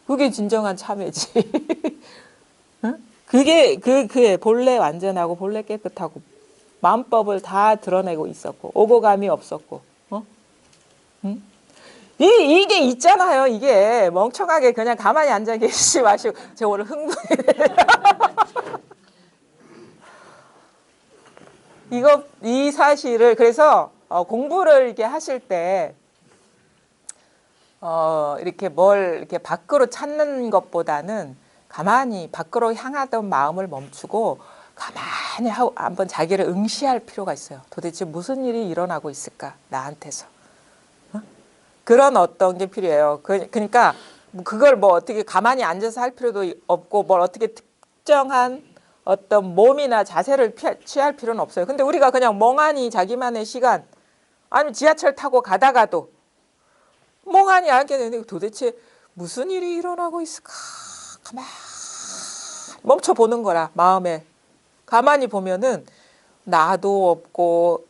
S1: 그게 진정한 참회지. 응? 그게 그의 본래 완전하고 본래 깨끗하고 마음법을 다 드러내고 있었고 오고 감이 없었고. 응? 이게 있잖아요. 이게 멍청하게 그냥 가만히 앉아 계시지 마시고 저 오늘 흥분이 이 사실을 그래서 공부를 이렇게 하실 때 이렇게 뭘 이렇게 밖으로 찾는 것보다는 가만히 밖으로 향하던 마음을 멈추고 가만히 한번 자기를 응시할 필요가 있어요. 도대체 무슨 일이 일어나고 있을까 나한테서. 그런 어떤 게 필요해요. 그러니까 그걸 어떻게 가만히 앉아서 할 필요도 없고 뭘 어떻게 특정한 어떤 몸이나 자세를 취할 필요는 없어요. 근데 우리가 그냥 멍하니 자기만의 시간, 아니면 지하철 타고 가다가도 멍하니 앉게 되는데 도대체 무슨 일이 일어나고 있을까? 가만히 멈춰보는 거라, 마음에. 가만히 보면은 나도 없고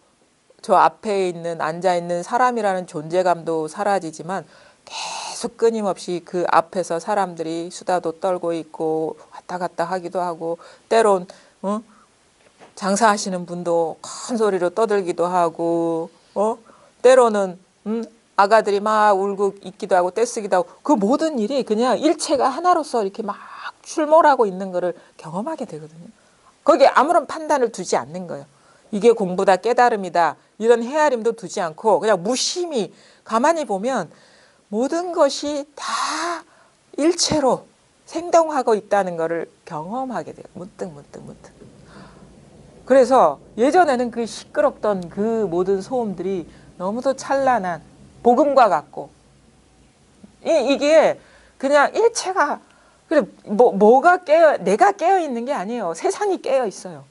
S1: 저 앞에 있는 앉아있는 사람이라는 존재감도 사라지지만 계속 끊임없이 그 앞에서 사람들이 수다도 떨고 있고 왔다 갔다 하기도 하고 때론 장사하시는 분도 큰 소리로 떠들기도 하고 때로는 아가들이 막 울고 있기도 하고 떼쓰기도 하고 그 모든 일이 그냥 일체가 하나로서 이렇게 막 출몰하고 있는 거를 경험하게 되거든요. 거기에 아무런 판단을 두지 않는 거예요. 이게 공부다, 깨달음이다, 이런 헤아림도 두지 않고 그냥 무심히 가만히 보면 모든 것이 다 일체로 생동하고 있다는 것을 경험하게 돼요. 문득. 그래서 예전에는 그 시끄럽던 그 모든 소음들이 너무도 찬란한 복음과 같고 이게 그냥 일체가 그래 뭐가 내가 깨어 있는 게 아니에요. 세상이 깨어 있어요.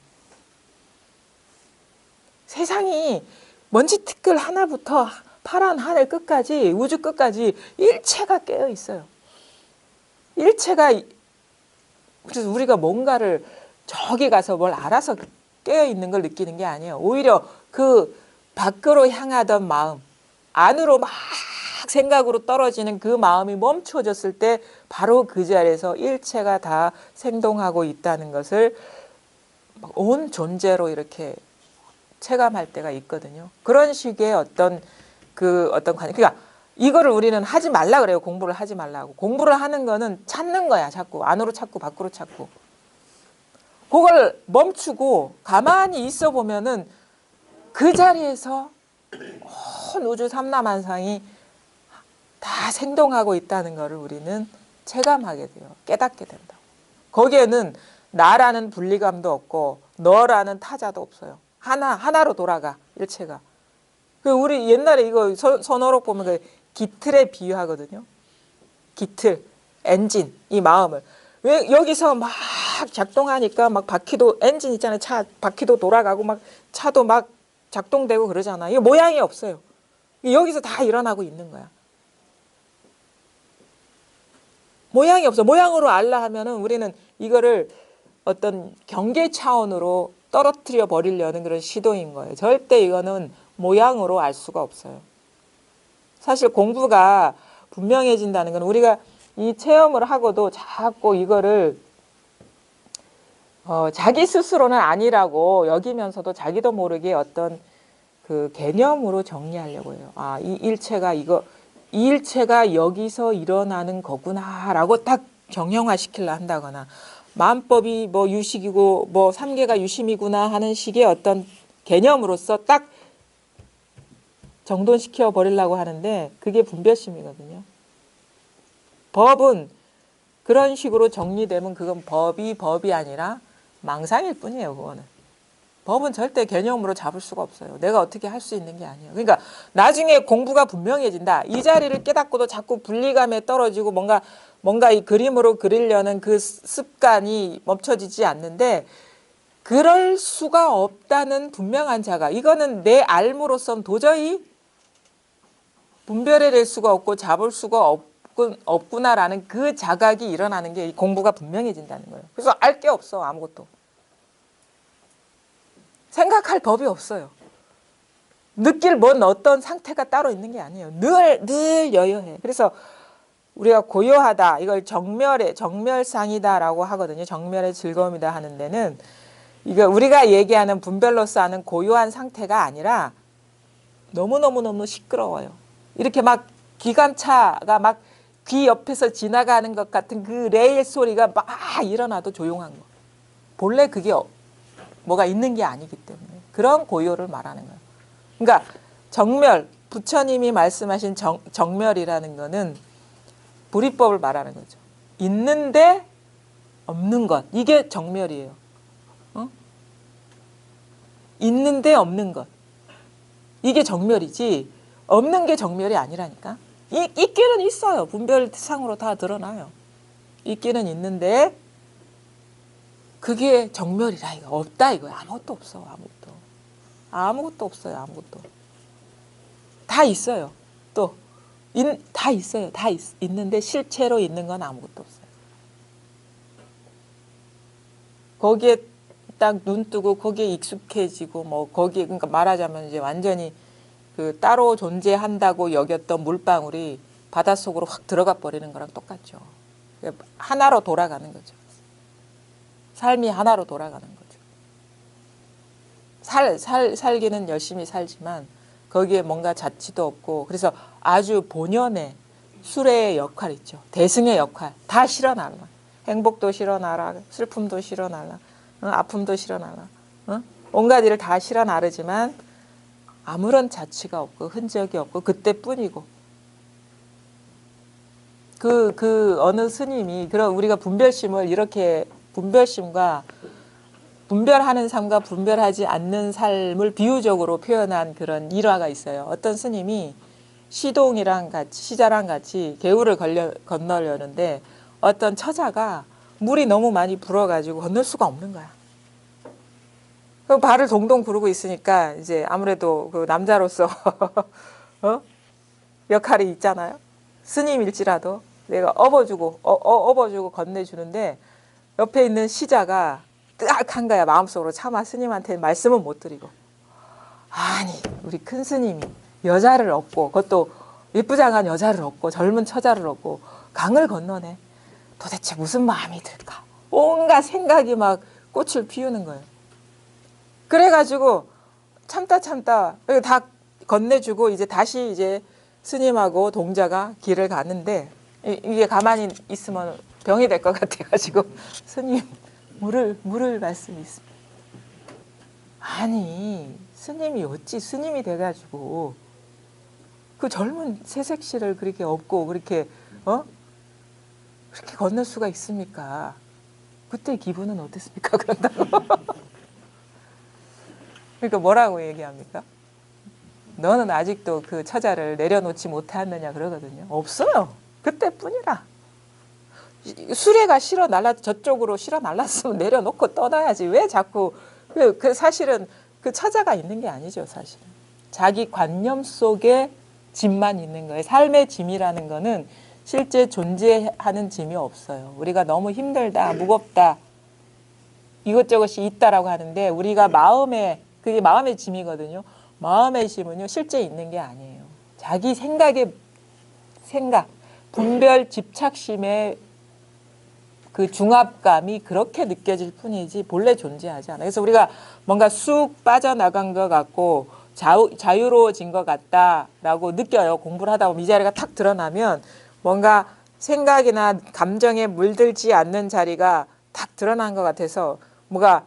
S1: 세상이 먼지 티끌 하나부터 파란 하늘 끝까지 우주 끝까지 일체가 깨어 있어요. 일체가 그래서 우리가 뭔가를 저기 가서 뭘 알아서 깨어 있는 걸 느끼는 게 아니에요. 오히려 그 밖으로 향하던 마음, 안으로 막 생각으로 떨어지는 그 마음이 멈춰졌을 때 바로 그 자리에서 일체가 다 생동하고 있다는 것을 온 존재로 이렇게 체감할 때가 있거든요. 그런 식의 어떤 관념. 그러니까 이거를 우리는 하지 말라 그래요. 공부를 하지 말라고. 공부를 하는 거는 찾는 거야. 자꾸 안으로 찾고 밖으로 찾고. 그걸 멈추고 가만히 있어 보면은 그 자리에서 온 우주 삼라만상이 다 생동하고 있다는 것을 우리는 체감하게 돼요. 깨닫게 된다고. 거기에는 나라는 분리감도 없고 너라는 타자도 없어요. 하나로 돌아가 일체가. 우리 옛날에 이거 선어록 보면 그 기틀에 비유하거든요. 기틀, 엔진, 이 마음을. 왜 여기서 막 작동하니까 막 바퀴도 엔진 있잖아요. 차 바퀴도 돌아가고 막 차도 막 작동되고 그러잖아요. 이게 모양이 없어요. 여기서 다 일어나고 있는 거야. 모양이 없어. 모양으로 알라 하면은 우리는 이거를 어떤 경계 차원으로 떨어뜨려 버리려는 그런 시도인 거예요. 절대 이거는 모양으로 알 수가 없어요. 사실 공부가 분명해진다는 건 우리가 이 체험을 하고도 자꾸 이거를 자기 스스로는 아니라고 여기면서도 자기도 모르게 어떤 그 개념으로 정리하려고 해요. 아, 이 일체가 여기서 일어나는 거구나라고 딱 정형화 시키려 한다거나 만법이 뭐 유식이고 뭐 삼계가 유심이구나 하는 식의 어떤 개념으로서 딱 정돈시켜 버리려고 하는데 그게 분별심이거든요. 법은 그런 식으로 정리되면 그건 법이 아니라 망상일 뿐이에요. 그거는. 법은 절대 개념으로 잡을 수가 없어요. 내가 어떻게 할 수 있는 게 아니에요. 그러니까 나중에 공부가 분명해진다. 이 자리를 깨닫고도 자꾸 분리감에 떨어지고 뭔가 이 그림으로 그리려는 그 습관이 멈춰지지 않는데 그럴 수가 없다는 분명한 자가 이거는 내 알므로선 도저히 분별해낼 수가 없고 잡을 수가 없구나라는 그 자각이 일어나는 게 공부가 분명해진다는 거예요. 그래서 알 게 없어 아무것도. 생각할 법이 없어요. 느낄 뭔 어떤 상태가 따로 있는 게 아니에요. 늘 여여해. 그래서 우리가 고요하다 이걸 정멸상이다라고 하거든요. 정멸의 즐거움이다 하는 데는 이거 우리가 얘기하는 분별로서 하는 고요한 상태가 아니라 너무 시끄러워요. 이렇게 막 기관차가 막 귀 옆에서 지나가는 것 같은 그 레일 소리가 막 일어나도 조용한 거. 본래 그게 뭐가 있는 게 아니기 때문에 그런 고요를 말하는 거예요. 그러니까 정멸, 부처님이 말씀하신 정멸이라는 거는 불이법을 말하는 거죠. 있는데 없는 것. 이게 정멸이에요. 있는데 없는 것. 이게 정멸이지 없는 게 정멸이 아니라니까. 있기는 있어요. 분별상으로 다 드러나요. 있기는 있는데 그게 정멸이라 이거 없다 이거야. 아무것도 없어. 아무것도 없어요. 아무것도. 다 있어요. 또 다 있어요. 다 있는데 실체로 있는 건 아무것도 없어요. 거기에 딱 눈 뜨고 거기에 익숙해지고 뭐 거기에 그러니까 말하자면 이제 완전히 그 따로 존재한다고 여겼던 물방울이 바닷속으로 확 들어가 버리는 거랑 똑같죠. 하나로 돌아가는 거죠. 삶이 하나로 돌아가는 거죠. 살기는 열심히 살지만 거기에 뭔가 자취도 없고 그래서 아주 본연의 수레의 역할 있죠. 대승의 역할 다 실어날라. 행복도 실어나라. 슬픔도 실어날라. 아픔도 실어날라. 온갖 일을 다 실어나르지만 아무런 자취가 없고 흔적이 없고 그때뿐이고 그 어느 스님이 그런 우리가 분별심을 이렇게 분별심과 분별하는 삶과 분별하지 않는 삶을 비유적으로 표현한 그런 일화가 있어요. 어떤 스님이 시동이랑 같이 시자랑 같이 개울을 건너려는데 어떤 처자가 물이 너무 많이 불어가지고 건널 수가 없는 거야. 그럼 발을 동동 구르고 있으니까 이제 아무래도 그 남자로서 역할이 있잖아요. 스님일지라도 내가 업어주고 건네주는데 옆에 있는 시자가 뜨악한 거야. 마음속으로 차마 스님한테 말씀은 못 드리고. 아니 우리 큰 스님이 여자를 얻고 그것도 예쁘장한 여자를 얻고 젊은 처자를 얻고 강을 건너네. 도대체 무슨 마음이 들까? 온갖 생각이 막 꽃을 피우는 거예요. 그래가지고 참다 다 건네주고 이제 다시 이제 스님하고 동자가 길을 가는데 이게 가만히 있으면 병이 될 것 같아가지고 스님 물을 말씀이 있습니다. 아니 스님이 어찌 스님이 돼가지고 그 젊은 새색시를 그렇게 업고 그렇게 그렇게 건널 수가 있습니까? 그때 기분은 어땠습니까? 그런다고. 그러니까 뭐라고 얘기합니까? 너는 아직도 그 처자를 내려놓지 못했느냐 그러거든요. 없어요. 그때뿐이라. 수레가 저쪽으로 실어 날랐으면 내려놓고 떠나야지. 왜 자꾸 그 사실은 그 처자가 있는 게 아니죠. 사실은 자기 관념 속에 짐만 있는 거예요. 삶의 짐이라는 거는 실제 존재하는 짐이 없어요. 우리가 너무 힘들다, 무겁다, 이것저것이 있다라고 하는데 우리가 그게 마음의 짐이거든요. 마음의 짐은요 실제 있는 게 아니에요. 자기 분별 집착심의 그 중압감이 그렇게 느껴질 뿐이지 본래 존재하지 않아요. 그래서 우리가 뭔가 쑥 빠져나간 것 같고 자유로워진 것 같다라고 느껴요. 공부를 하다 보면 이 자리가 탁 드러나면 뭔가 생각이나 감정에 물들지 않는 자리가 탁 드러난 것 같아서 뭐가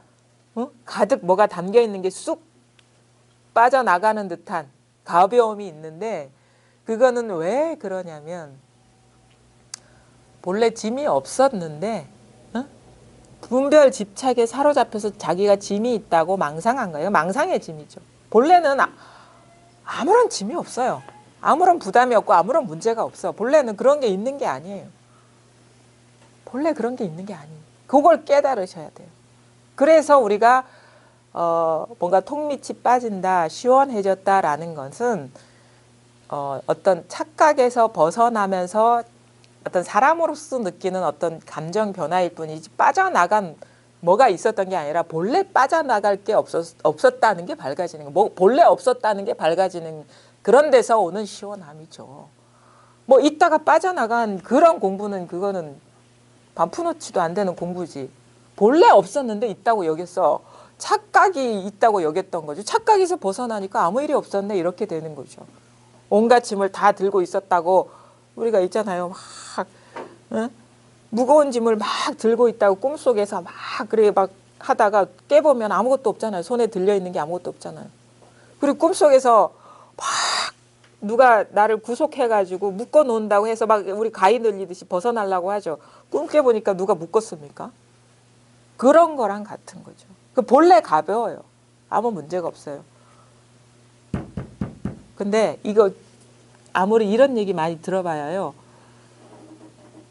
S1: 가득 뭐가 담겨 있는 게 쑥 빠져나가는 듯한 가벼움이 있는데 그거는 왜 그러냐면 본래 짐이 없었는데 분별 집착에 사로잡혀서 자기가 짐이 있다고 망상한 거예요. 망상의 짐이죠. 본래는 아무런 짐이 없어요. 아무런 부담이 없고 아무런 문제가 없어. 본래는 그런 게 있는 게 아니에요. 본래 그런 게 있는 게 아니에요. 그걸 깨달으셔야 돼요. 그래서 우리가 뭔가 톡밑이 빠진다, 시원해졌다라는 것은 어떤 착각에서 벗어나면서 어떤 사람으로서 느끼는 어떤 감정 변화일 뿐이지 빠져나간 뭐가 있었던 게 아니라 본래 빠져나갈 게 없었다는 게 밝아지는 거. 본래 없었다는 게 밝아지는 그런 데서 오는 시원함이죠. 뭐 있다가 빠져나간 그런 공부는 그거는 반푸너치도 안 되는 공부지. 본래 없었는데 있다고 여겼어. 착각이 있다고 여겼던 거죠. 착각에서 벗어나니까 아무 일이 없었네 이렇게 되는 거죠. 온갖 짐을 다 들고 있었다고 우리가 있잖아요. 막 무거운 짐을 막 들고 있다고 꿈속에서 막 그래 막 하다가 깨보면 아무것도 없잖아요. 손에 들려 있는 게 아무것도 없잖아요. 그리고 꿈속에서 막 누가 나를 구속해가지고 묶어 놓는다고 해서 막 우리 가위 늘리듯이 벗어나려고 하죠. 꿈 깨보니까 누가 묶었습니까? 그런 거랑 같은 거죠. 그 본래 가벼워요. 아무 문제가 없어요. 근데 이거 아무리 이런 얘기 많이 들어봐야요.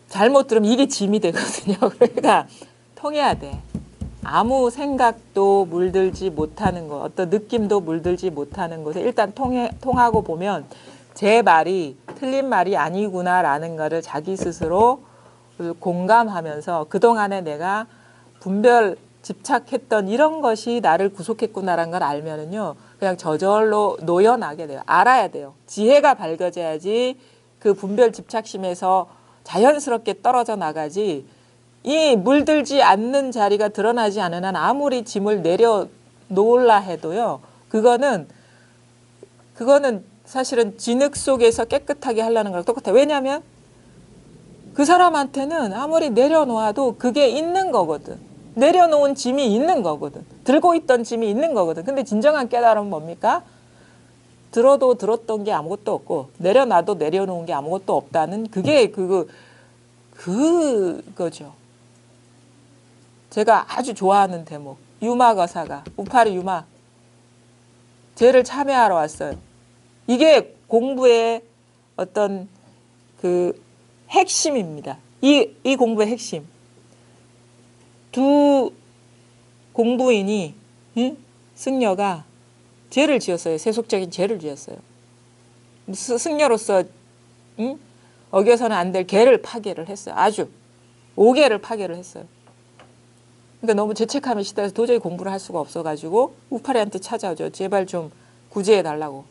S1: 잘못 들으면 이게 짐이 되거든요. 그러니까 통해야 돼. 아무 생각도 물들지 못하는 것, 어떤 느낌도 물들지 못하는 곳에 일단 통하고 보면 제 말이 틀린 말이 아니구나라는 거를 자기 스스로 공감하면서 그동안에 내가 분별 집착했던 이런 것이 나를 구속했구나라는 걸 알면은요, 그냥 저절로 놓여나게 돼요. 알아야 돼요. 지혜가 밝아져야지 그 분별 집착심에서 자연스럽게 떨어져 나가지, 이 물들지 않는 자리가 드러나지 않은 한 아무리 짐을 내려놓으려 해도요, 그거는 사실은 진흙 속에서 깨끗하게 하려는 거랑 똑같아요. 왜냐하면 그 사람한테는 아무리 내려놓아도 그게 있는 거거든. 내려놓은 짐이 있는 거거든. 들고 있던 짐이 있는 거거든. 근데 진정한 깨달음은 뭡니까? 들어도 들었던 게 아무것도 없고 내려놔도 내려놓은 게 아무것도 없다는 그게 그거죠. 제가 아주 좋아하는 대목. 유마 거사가 우파리 유마 죄를 참회하러 왔어요. 이게 공부의 어떤 그 핵심입니다. 이 공부의 핵심. 두 공부인이, 승려가 죄를 지었어요. 세속적인 죄를 지었어요. 승려로서 어겨서는 안 될 계를 파괴를 했어요. 아주 5계를 파괴를 했어요. 그러니까 너무 죄책감에 시달려서 도저히 공부를 할 수가 없어가지고 우파리한테 찾아오죠. 제발 좀 구제해달라고.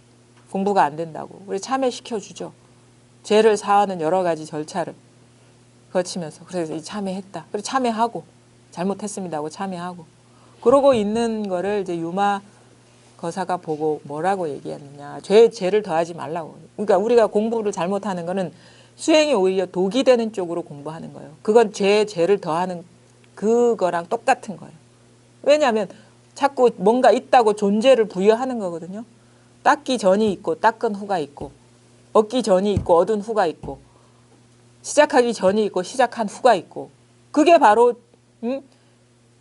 S1: 공부가 안 된다고. 우리 참회시켜주죠. 죄를 사하는 여러 가지 절차를 거치면서. 그래서 참회했다. 그래서 참회하고 잘못했습니다 하고 참회하고. 그러고 있는 거를 이제 유마 거사가 보고 뭐라고 얘기했느냐. 죄를 더하지 말라고. 그러니까 우리가 공부를 잘못하는 거는 수행이 오히려 독이 되는 쪽으로 공부하는 거예요. 그건 죄를 더하는 그거랑 똑같은 거예요. 왜냐하면 자꾸 뭔가 있다고 존재를 부여하는 거거든요. 닦기 전이 있고 닦은 후가 있고 얻기 전이 있고 얻은 후가 있고 시작하기 전이 있고 시작한 후가 있고 그게 바로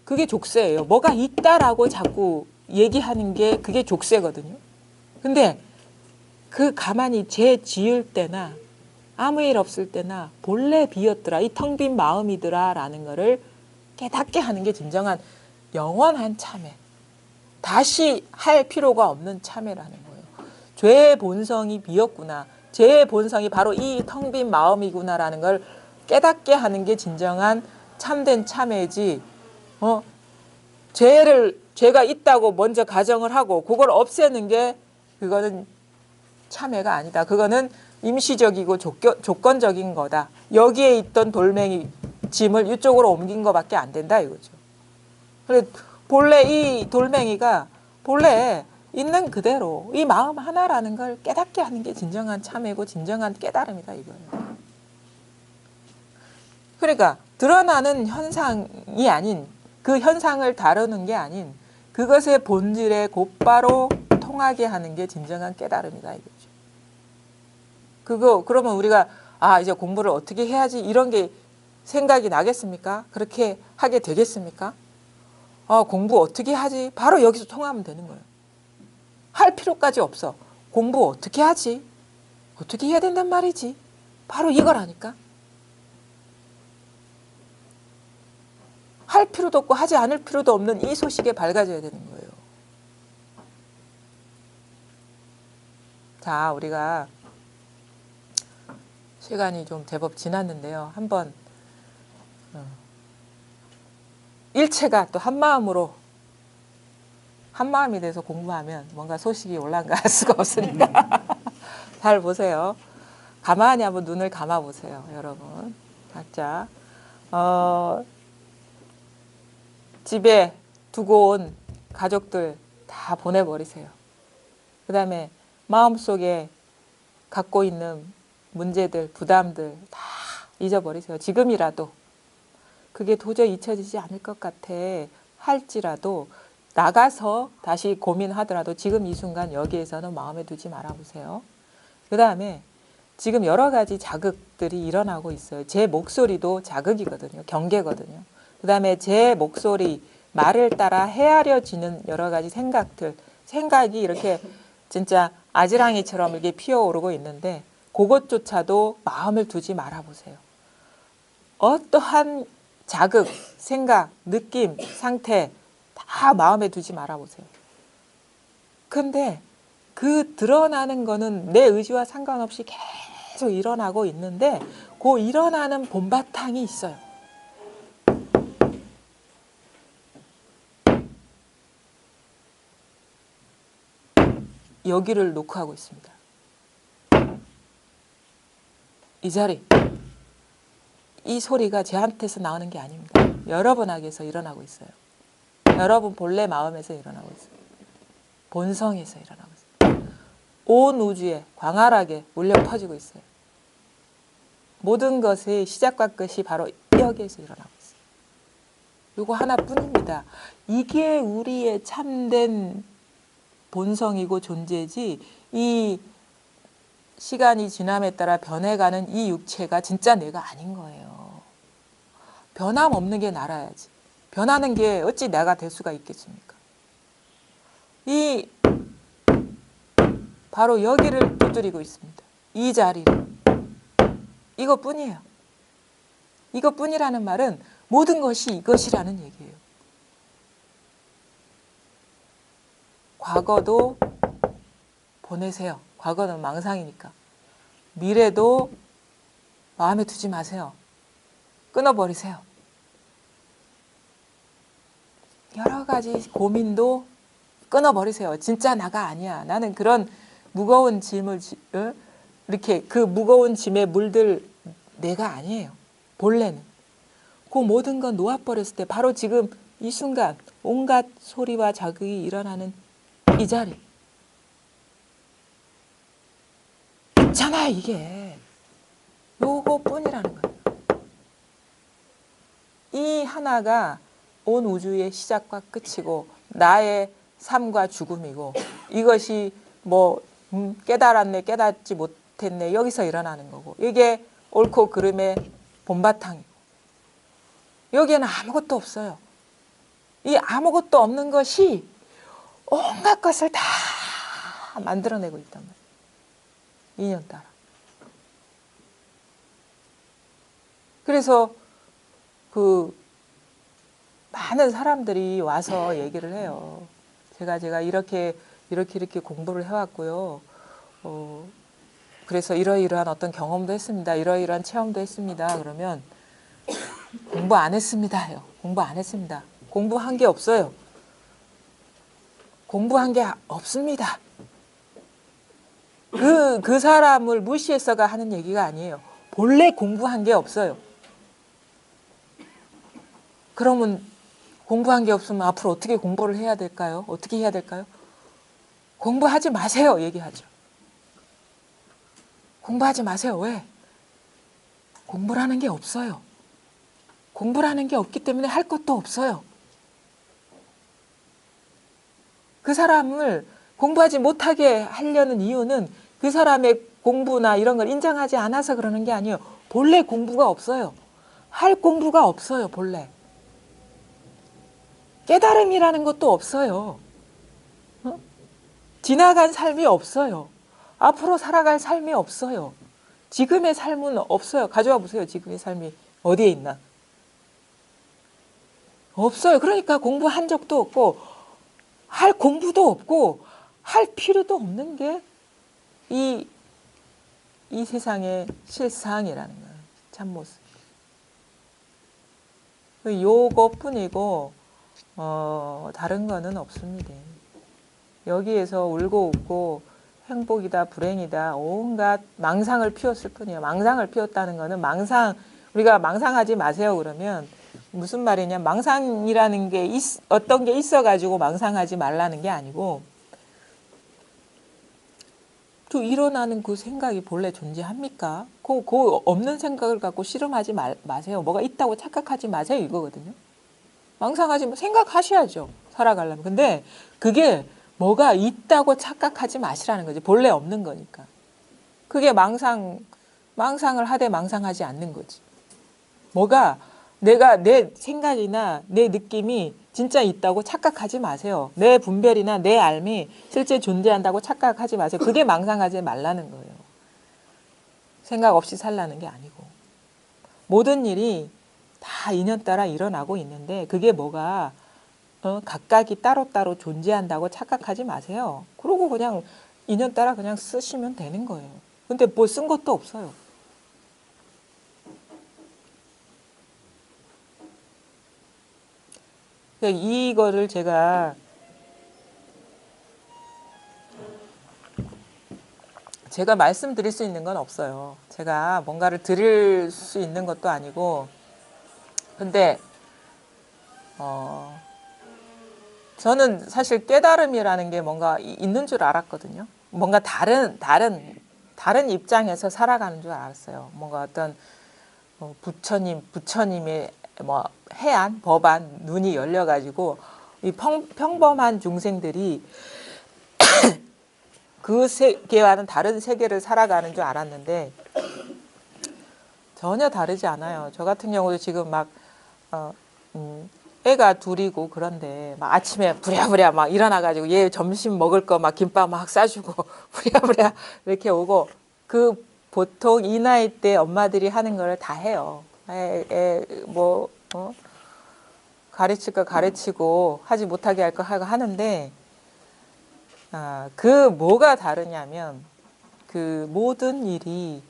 S1: 그게 족쇄예요. 뭐가 있다라고 자꾸 얘기하는 게 그게 족쇄거든요. 근데 그 가만히 죄 지을 때나 아무 일 없을 때나 본래 비었더라. 이 텅 빈 마음이더라 라는 거를 깨닫게 하는 게 진정한 영원한 참회. 다시 할 필요가 없는 참회라는 거예요. 죄의 본성이 비었구나. 죄의 본성이 바로 이 텅 빈 마음이구나라는 걸 깨닫게 하는 게 진정한 참된 참회지. 죄가 있다고 먼저 가정을 하고 그걸 없애는 게 그거는 참회가 아니다. 그거는 임시적이고 조건적인 거다. 여기에 있던 돌멩이 짐을 이쪽으로 옮긴 거밖에 안 된다 이거죠. 그래 본래 이 돌멩이가 본래 있는 그대로 이 마음 하나라는 걸 깨닫게 하는 게 진정한 참회고 진정한 깨달음이다 이거예요. 그러니까 드러나는 현상이 아닌 그 현상을 다루는 게 아닌 그것의 본질에 곧바로 통하게 하는 게 진정한 깨달음이다 이거죠. 그러면 우리가 이제 공부를 어떻게 해야지 이런 게 생각이 나겠습니까? 그렇게 하게 되겠습니까? 공부 어떻게 하지? 바로 여기서 통하면 되는 거예요. 할 필요까지 없어. 공부 어떻게 하지? 어떻게 해야 된단 말이지? 바로 이거라니까. 할 필요도 없고 하지 않을 필요도 없는 이 소식에 밝아져야 되는 거예요. 자, 우리가 시간이 좀 제법 지났는데요. 한번 일체가 또 한마음으로 한마음이 돼서 공부하면 뭔가 소식이 올라가 할 수가 없으니까 잘 보세요. 가만히 한번 눈을 감아 보세요, 여러분. 각자 집에 두고 온 가족들 다 보내버리세요. 그 다음에 마음속에 갖고 있는 문제들, 부담들 다 잊어버리세요. 지금이라도 그게 도저히 잊혀지지 않을 것 같아 할지라도 나가서 다시 고민하더라도 지금 이 순간 여기에서는 마음에 두지 말아보세요. 그 다음에 지금 여러 가지 자극들이 일어나고 있어요. 제 목소리도 자극이거든요. 경계거든요. 그 다음에 제 목소리, 말을 따라 헤아려지는 여러 가지 생각이 이렇게 진짜 아지랑이처럼 이렇게 피어오르고 있는데 그것조차도 마음을 두지 말아보세요. 어떠한 자극, 생각, 느낌, 상태 다 마음에 두지 말아보세요. 근데 그 드러나는 거는 내 의지와 상관없이 계속 일어나고 있는데 그 일어나는 본바탕이 있어요. 여기를 놓고 하고 있습니다. 이 자리, 이 소리가 저한테서 나오는 게 아닙니다. 여러분에게서 일어나고 있어요. 여러분 본래 마음에서 일어나고 있어요. 본성에서 일어나고 있어요. 온 우주에 광활하게 울려 퍼지고 있어요. 모든 것의 시작과 끝이 바로 여기에서 일어나고 있어요. 이거 하나뿐입니다. 이게 우리의 참된 본성이고 존재지, 이 시간이 지남에 따라 변해가는 이 육체가 진짜 내가 아닌 거예요. 변함없는 게 나라야지. 변하는 게 어찌 내가 될 수가 있겠습니까? 이 바로 여기를 두드리고 있습니다. 이 자리를. 이것뿐이에요. 이것뿐이라는 말은 모든 것이 이것이라는 얘기예요. 과거도 보내세요. 과거는 망상이니까. 미래도 마음에 두지 마세요. 끊어버리세요. 여러 가지 고민도 끊어버리세요. 진짜 나가 아니야. 나는 그런 무거운 짐을 이렇게 그 무거운 짐에 물들 내가 아니에요. 본래는. 그 모든 건 놓아버렸을 때 바로 지금 이 순간 온갖 소리와 자극이 일어나는 이 자리. 있잖아 이게. 요거뿐이라는 거예요. 이 하나가 온 우주의 시작과 끝이고 나의 삶과 죽음이고 이것이 뭐 깨달았네 깨닫지 못했네 여기서 일어나는 거고 이게 옳고 그름의 본바탕이고 여기에는 아무것도 없어요. 이 아무것도 없는 것이 온갖 것을 다 만들어내고 있단 말이에요. 인연 따라. 그래서 그 많은 사람들이 와서 얘기를 해요. 제가 이렇게 공부를 해왔고요. 그래서 이러이러한 어떤 경험도 했습니다. 이러이러한 체험도 했습니다. 그러면 공부 안 했습니다요. 공부 안 했습니다. 공부한 게 없어요. 공부한 게 없습니다. 그 사람을 무시해서가 하는 얘기가 아니에요. 본래 공부한 게 없어요. 그러면 공부한 게 없으면 앞으로 어떻게 공부를 해야 될까요? 어떻게 해야 될까요? 공부하지 마세요. 얘기하죠. 공부하지 마세요. 왜? 공부라는 게 없어요. 공부라는 게 없기 때문에 할 것도 없어요. 그 사람을 공부하지 못하게 하려는 이유는 그 사람의 공부나 이런 걸 인정하지 않아서 그러는 게 아니에요. 본래 공부가 없어요. 할 공부가 없어요. 본래. 깨달음이라는 것도 없어요. 지나간 삶이 없어요. 앞으로 살아갈 삶이 없어요. 지금의 삶은 없어요. 가져와 보세요. 지금의 삶이 어디에 있나. 없어요. 그러니까 공부한 적도 없고 할 공부도 없고 할 필요도 없는 게 이 세상의 실상이라는 거예요. 참모습. 요것뿐이고 다른 거는 없습니다. 여기에서 울고 웃고 행복이다 불행이다 온갖 망상을 피웠을 뿐이에요. 망상을 피웠다는 거는 우리가 망상하지 마세요 그러면 무슨 말이냐, 망상이라는 게 어떤 게 있어가지고 망상하지 말라는 게 아니고 또 일어나는 그 생각이 본래 존재합니까? 그 없는 생각을 갖고 씨름하지 마세요. 뭐가 있다고 착각하지 마세요 이거거든요. 망상하지 마. 생각하셔야죠. 살아가려면. 근데 그게 뭐가 있다고 착각하지 마시라는 거지. 본래 없는 거니까. 그게 망상을 하되 망상하지 않는 거지. 뭐가 내 생각이나 내 느낌이 진짜 있다고 착각하지 마세요. 내 분별이나 내 알미 실제 존재한다고 착각하지 마세요. 그게 망상하지 말라는 거예요. 생각 없이 살라는 게 아니고. 모든 일이 다 인연 따라 일어나고 있는데 그게 뭐가 각각이 따로따로 존재한다고 착각하지 마세요. 그러고 그냥 인연 따라 그냥 쓰시면 되는 거예요. 근데 뭐 쓴 것도 없어요. 그러니까 이거를 제가 말씀드릴 수 있는 건 없어요. 제가 뭔가를 드릴 수 있는 것도 아니고 근데 저는 사실 깨달음이라는 게 뭔가 있는 줄 알았거든요. 뭔가 다른 입장에서 살아가는 줄 알았어요. 뭔가 어떤 부처님의 뭐 해안, 법안, 눈이 열려가지고 이 평범한 중생들이 그 세계와는 다른 세계를 살아가는 줄 알았는데 전혀 다르지 않아요. 저 같은 경우도 지금 막 애가 둘이고 그런데 막 아침에 부랴부랴 막 일어나가지고 얘 점심 먹을 거 막 김밥 막 싸주고 부랴부랴 이렇게 오고 그 보통 이 나이 때 엄마들이 하는 거를 다 해요. 뭐 가르칠 거 가르치고 하지 못하게 할 거 하고 하는데 그 뭐가 다르냐면 그 모든 일이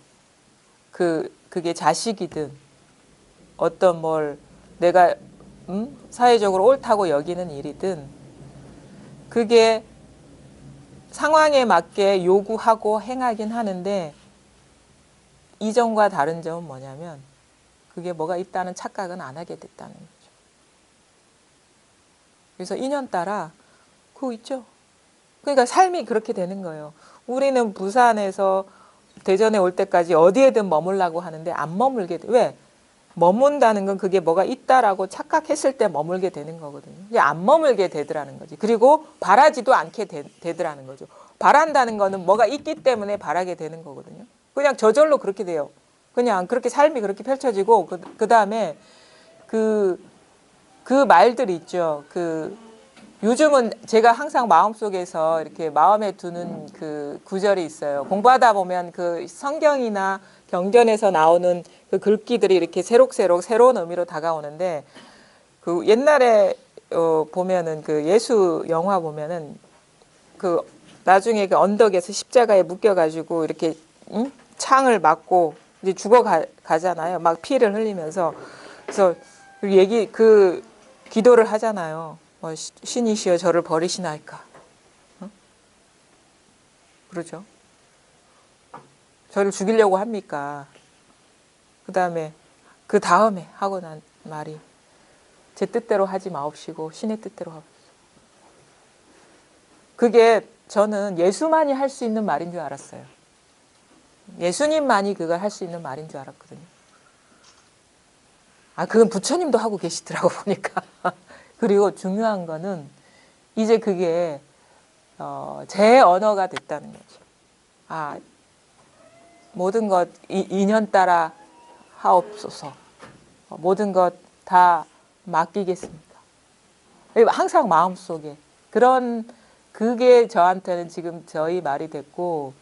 S1: 그게 자식이든 어떤 뭘 내가 사회적으로 옳다고 여기는 일이든 그게 상황에 맞게 요구하고 행하긴 하는데 이전과 다른 점은 뭐냐면 그게 뭐가 있다는 착각은 안 하게 됐다는 거죠. 그래서 인연 따라 그거 있죠. 그러니까 삶이 그렇게 되는 거예요. 우리는 부산에서 대전에 올 때까지 어디에든 머물라고 하는데 안 머물게 돼. 왜? 머문다는 건 그게 뭐가 있다라고 착각했을 때 머물게 되는 거거든요. 이제 안 머물게 되더라는 거지. 그리고 바라지도 않게 되더라는 거죠. 바란다는 거는 뭐가 있기 때문에 바라게 되는 거거든요. 그냥 저절로 그렇게 돼요. 그냥 그렇게 삶이 그렇게 펼쳐지고 그 다음에 그 말들 있죠. 요즘은 제가 항상 마음속에서 이렇게 마음에 두는 그 구절이 있어요. 공부하다 보면 그 성경이나 경전에서 나오는 그 글귀들이 이렇게 새록새록 새로운 의미로 다가오는데 그 옛날에 보면은 그 예수 영화 보면은 그 나중에 그 언덕에서 십자가에 묶여가지고 이렇게 창을 맞고 이제 가잖아요. 막 피를 흘리면서 그래서 그 기도를 하잖아요. 신이시여 저를 버리시나이까. 그러죠. 저를 죽이려고 합니까? 그 다음에 하고 난 말이 제 뜻대로 하지 마옵시고 신의 뜻대로 하옵소서. 그게 저는 예수만이 할 수 있는 말인 줄 알았어요. 예수님만이 그걸 할 수 있는 말인 줄 알았거든요. 그건 부처님도 하고 계시더라고 보니까. 그리고 중요한 거는 이제 그게 제 언어가 됐다는 거죠. 모든 것 인연 따라 하옵소서. 모든 것 다 맡기겠습니다. 항상 마음속에 그게 저한테는 지금 저희 말이 됐고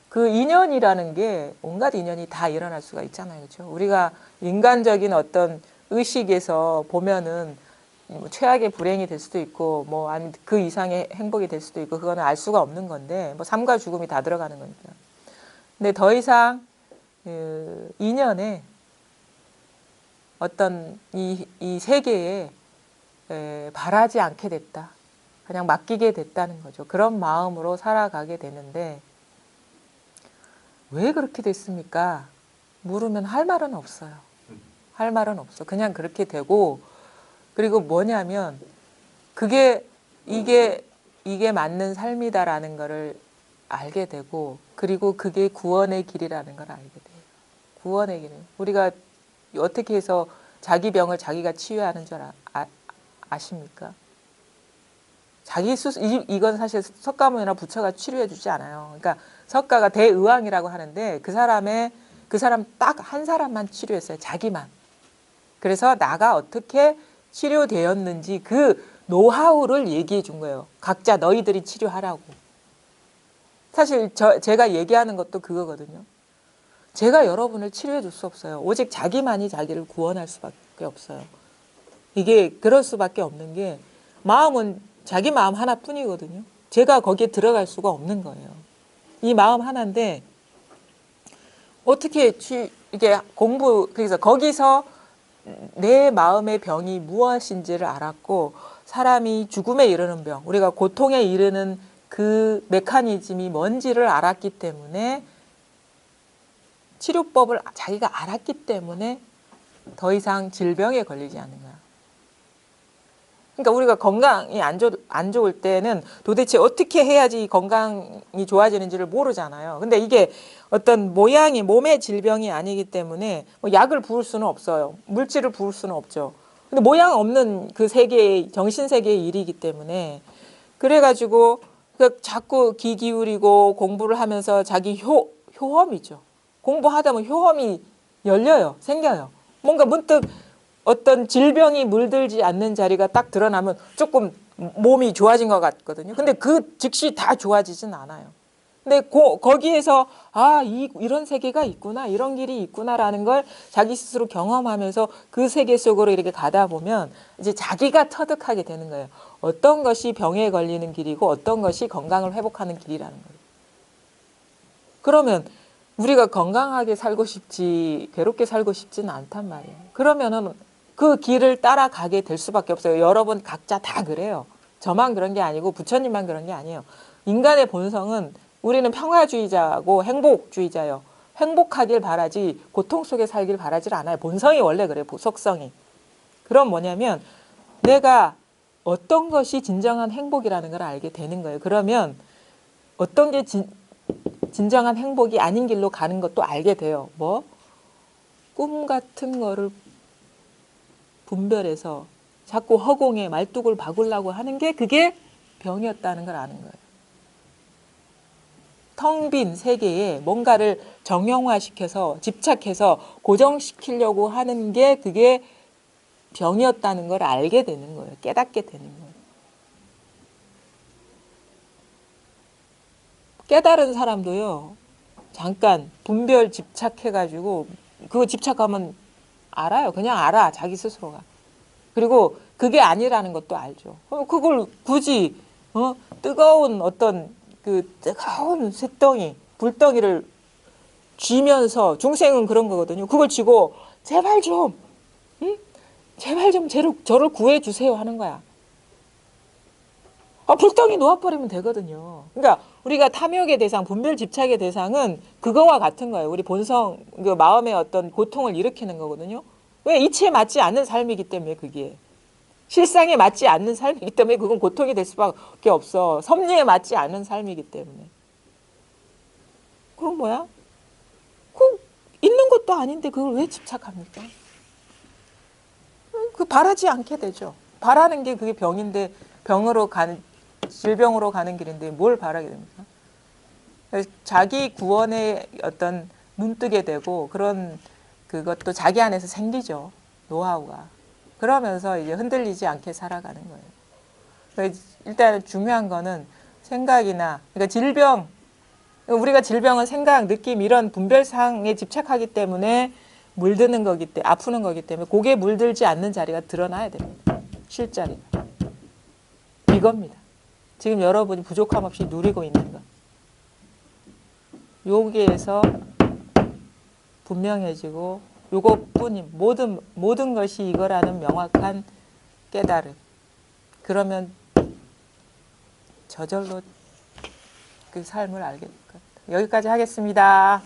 S1: 그 인연이라는 게 온갖 인연이 다 일어날 수가 있잖아요. 그렇죠? 우리가 인간적인 어떤 의식에서 보면은 최악의 불행이 될 수도 있고 뭐 아니 그 이상의 행복이 될 수도 있고 그거는 알 수가 없는 건데 뭐 삶과 죽음이 다 들어가는 거니까. 근데 더 이상 인연에 어떤 이 세계에 바라지 않게 됐다. 그냥 맡기게 됐다는 거죠. 그런 마음으로 살아가게 되는데 왜 그렇게 됐습니까? 물으면 할 말은 없어요. 할 말은 없어. 그냥 그렇게 되고 그리고 뭐냐면 이게 맞는 삶이다라는 거를 알게 되고 그리고 그게 구원의 길이라는 걸 알게 돼요. 구원의 길은 우리가 어떻게 해서 자기 병을 자기가 치유하는 줄 아십니까? 이건 사실 석가모니나 부처가 치료해 주지 않아요. 그러니까 석가가 대의왕이라고 하는데 그 사람 딱 한 사람만 치료했어요. 자기만. 그래서 나가 어떻게 치료되었는지 그 노하우를 얘기해 준 거예요. 각자 너희들이 치료하라고. 사실 제가 얘기하는 것도 그거거든요. 제가 여러분을 치료해 줄 수 없어요. 오직 자기만이 자기를 구원할 수밖에 없어요. 이게 그럴 수밖에 없는 게 마음은 자기 마음 하나뿐이거든요. 제가 거기에 들어갈 수가 없는 거예요. 이 마음 하나인데 어떻게 이게 그래서 거기서 내 마음의 병이 무엇인지를 알았고 사람이 죽음에 이르는 병, 우리가 고통에 이르는 그 메커니즘이 뭔지를 알았기 때문에 치료법을 자기가 알았기 때문에 더 이상 질병에 걸리지 않는 거야. 그러니까 우리가 건강이 안 좋을 때는 도대체 어떻게 해야지 건강이 좋아지는지를 모르잖아요. 근데 이게 어떤 모양이 몸의 질병이 아니기 때문에 뭐 약을 부을 수는 없어요. 물질을 부을 수는 없죠. 근데 모양 없는 그 세계의 정신 세계의 일이기 때문에 그래가지고 자꾸 귀 기울이고 공부를 하면서 자기 효험이죠. 공부하다 보면 효험이 열려요. 생겨요. 뭔가 문득 어떤 질병이 물들지 않는 자리가 딱 드러나면 조금 몸이 좋아진 것 같거든요. 근데 그 즉시 다 좋아지진 않아요. 근데 거기에서 이런 세계가 있구나, 이런 길이 있구나라는 걸 자기 스스로 경험하면서 그 세계 속으로 이렇게 가다 보면 이제 자기가 터득하게 되는 거예요. 어떤 것이 병에 걸리는 길이고 어떤 것이 건강을 회복하는 길이라는 거예요. 그러면 우리가 건강하게 살고 싶지 괴롭게 살고 싶지는 않단 말이에요. 그러면은 그 길을 따라가게 될 수밖에 없어요. 여러분 각자 다 그래요. 저만 그런 게 아니고 부처님만 그런 게 아니에요. 인간의 본성은 우리는 평화주의자고 행복주의자예요. 행복하길 바라지 고통 속에 살길 바라질 않아요. 본성이 원래 그래요. 속성이. 그럼 뭐냐면 내가 어떤 것이 진정한 행복이라는 걸 알게 되는 거예요. 그러면 어떤 게 진정한 행복이 아닌 길로 가는 것도 알게 돼요. 뭐? 꿈 같은 거를 분별해서 자꾸 허공에 말뚝을 박으려고 하는 게 그게 병이었다는 걸 아는 거예요. 텅 빈 세계에 뭔가를 정형화시켜서 집착해서 고정시키려고 하는 게 그게 병이었다는 걸 알게 되는 거예요. 깨닫게 되는 거예요. 깨달은 사람도요. 잠깐 분별 집착해가지고 그거 집착하면 알아요. 그냥 알아. 자기 스스로가. 그리고 그게 아니라는 것도 알죠. 그걸 굳이 뜨거운 어떤 그 뜨거운 쇳덩이, 불덩이를 쥐면서 중생은 그런 거거든요. 그걸 쥐고 제발 좀, 제발 좀 저를 구해주세요 하는 거야. 불덩이 놓아버리면 되거든요. 그러니까 우리가 탐욕의 대상, 분별 집착의 대상은 그거와 같은 거예요. 우리 본성, 그 마음의 어떤 고통을 일으키는 거거든요. 왜? 이치에 맞지 않는 삶이기 때문에 그게. 실상에 맞지 않는 삶이기 때문에 그건 고통이 될 수밖에 없어. 섭리에 맞지 않는 삶이기 때문에. 그럼 뭐야? 있는 것도 아닌데 그걸 왜 집착합니까? 바라지 않게 되죠. 바라는 게 그게 병인데 질병으로 가는 길인데 뭘 바라게 됩니까? 자기 구원에 어떤 눈뜨게 되고 그런 그것도 자기 안에서 생기죠. 노하우가. 그러면서 이제 흔들리지 않게 살아가는 거예요. 일단 중요한 거는 생각이나 그러니까 질병, 우리가 질병은 생각, 느낌 이런 분별상에 집착하기 때문에 물드는 거기 때문에 아프는 거기 때문에 고개 물들지 않는 자리가 드러나야 됩니다. 실자리가. 이겁니다. 지금 여러분이 부족함 없이 누리고 있는 것. 여기에서 분명해지고 요것뿐인 모든 것이 이거라는 명확한 깨달음. 그러면 저절로 그 삶을 알게 될 것 같아요. 여기까지 하겠습니다.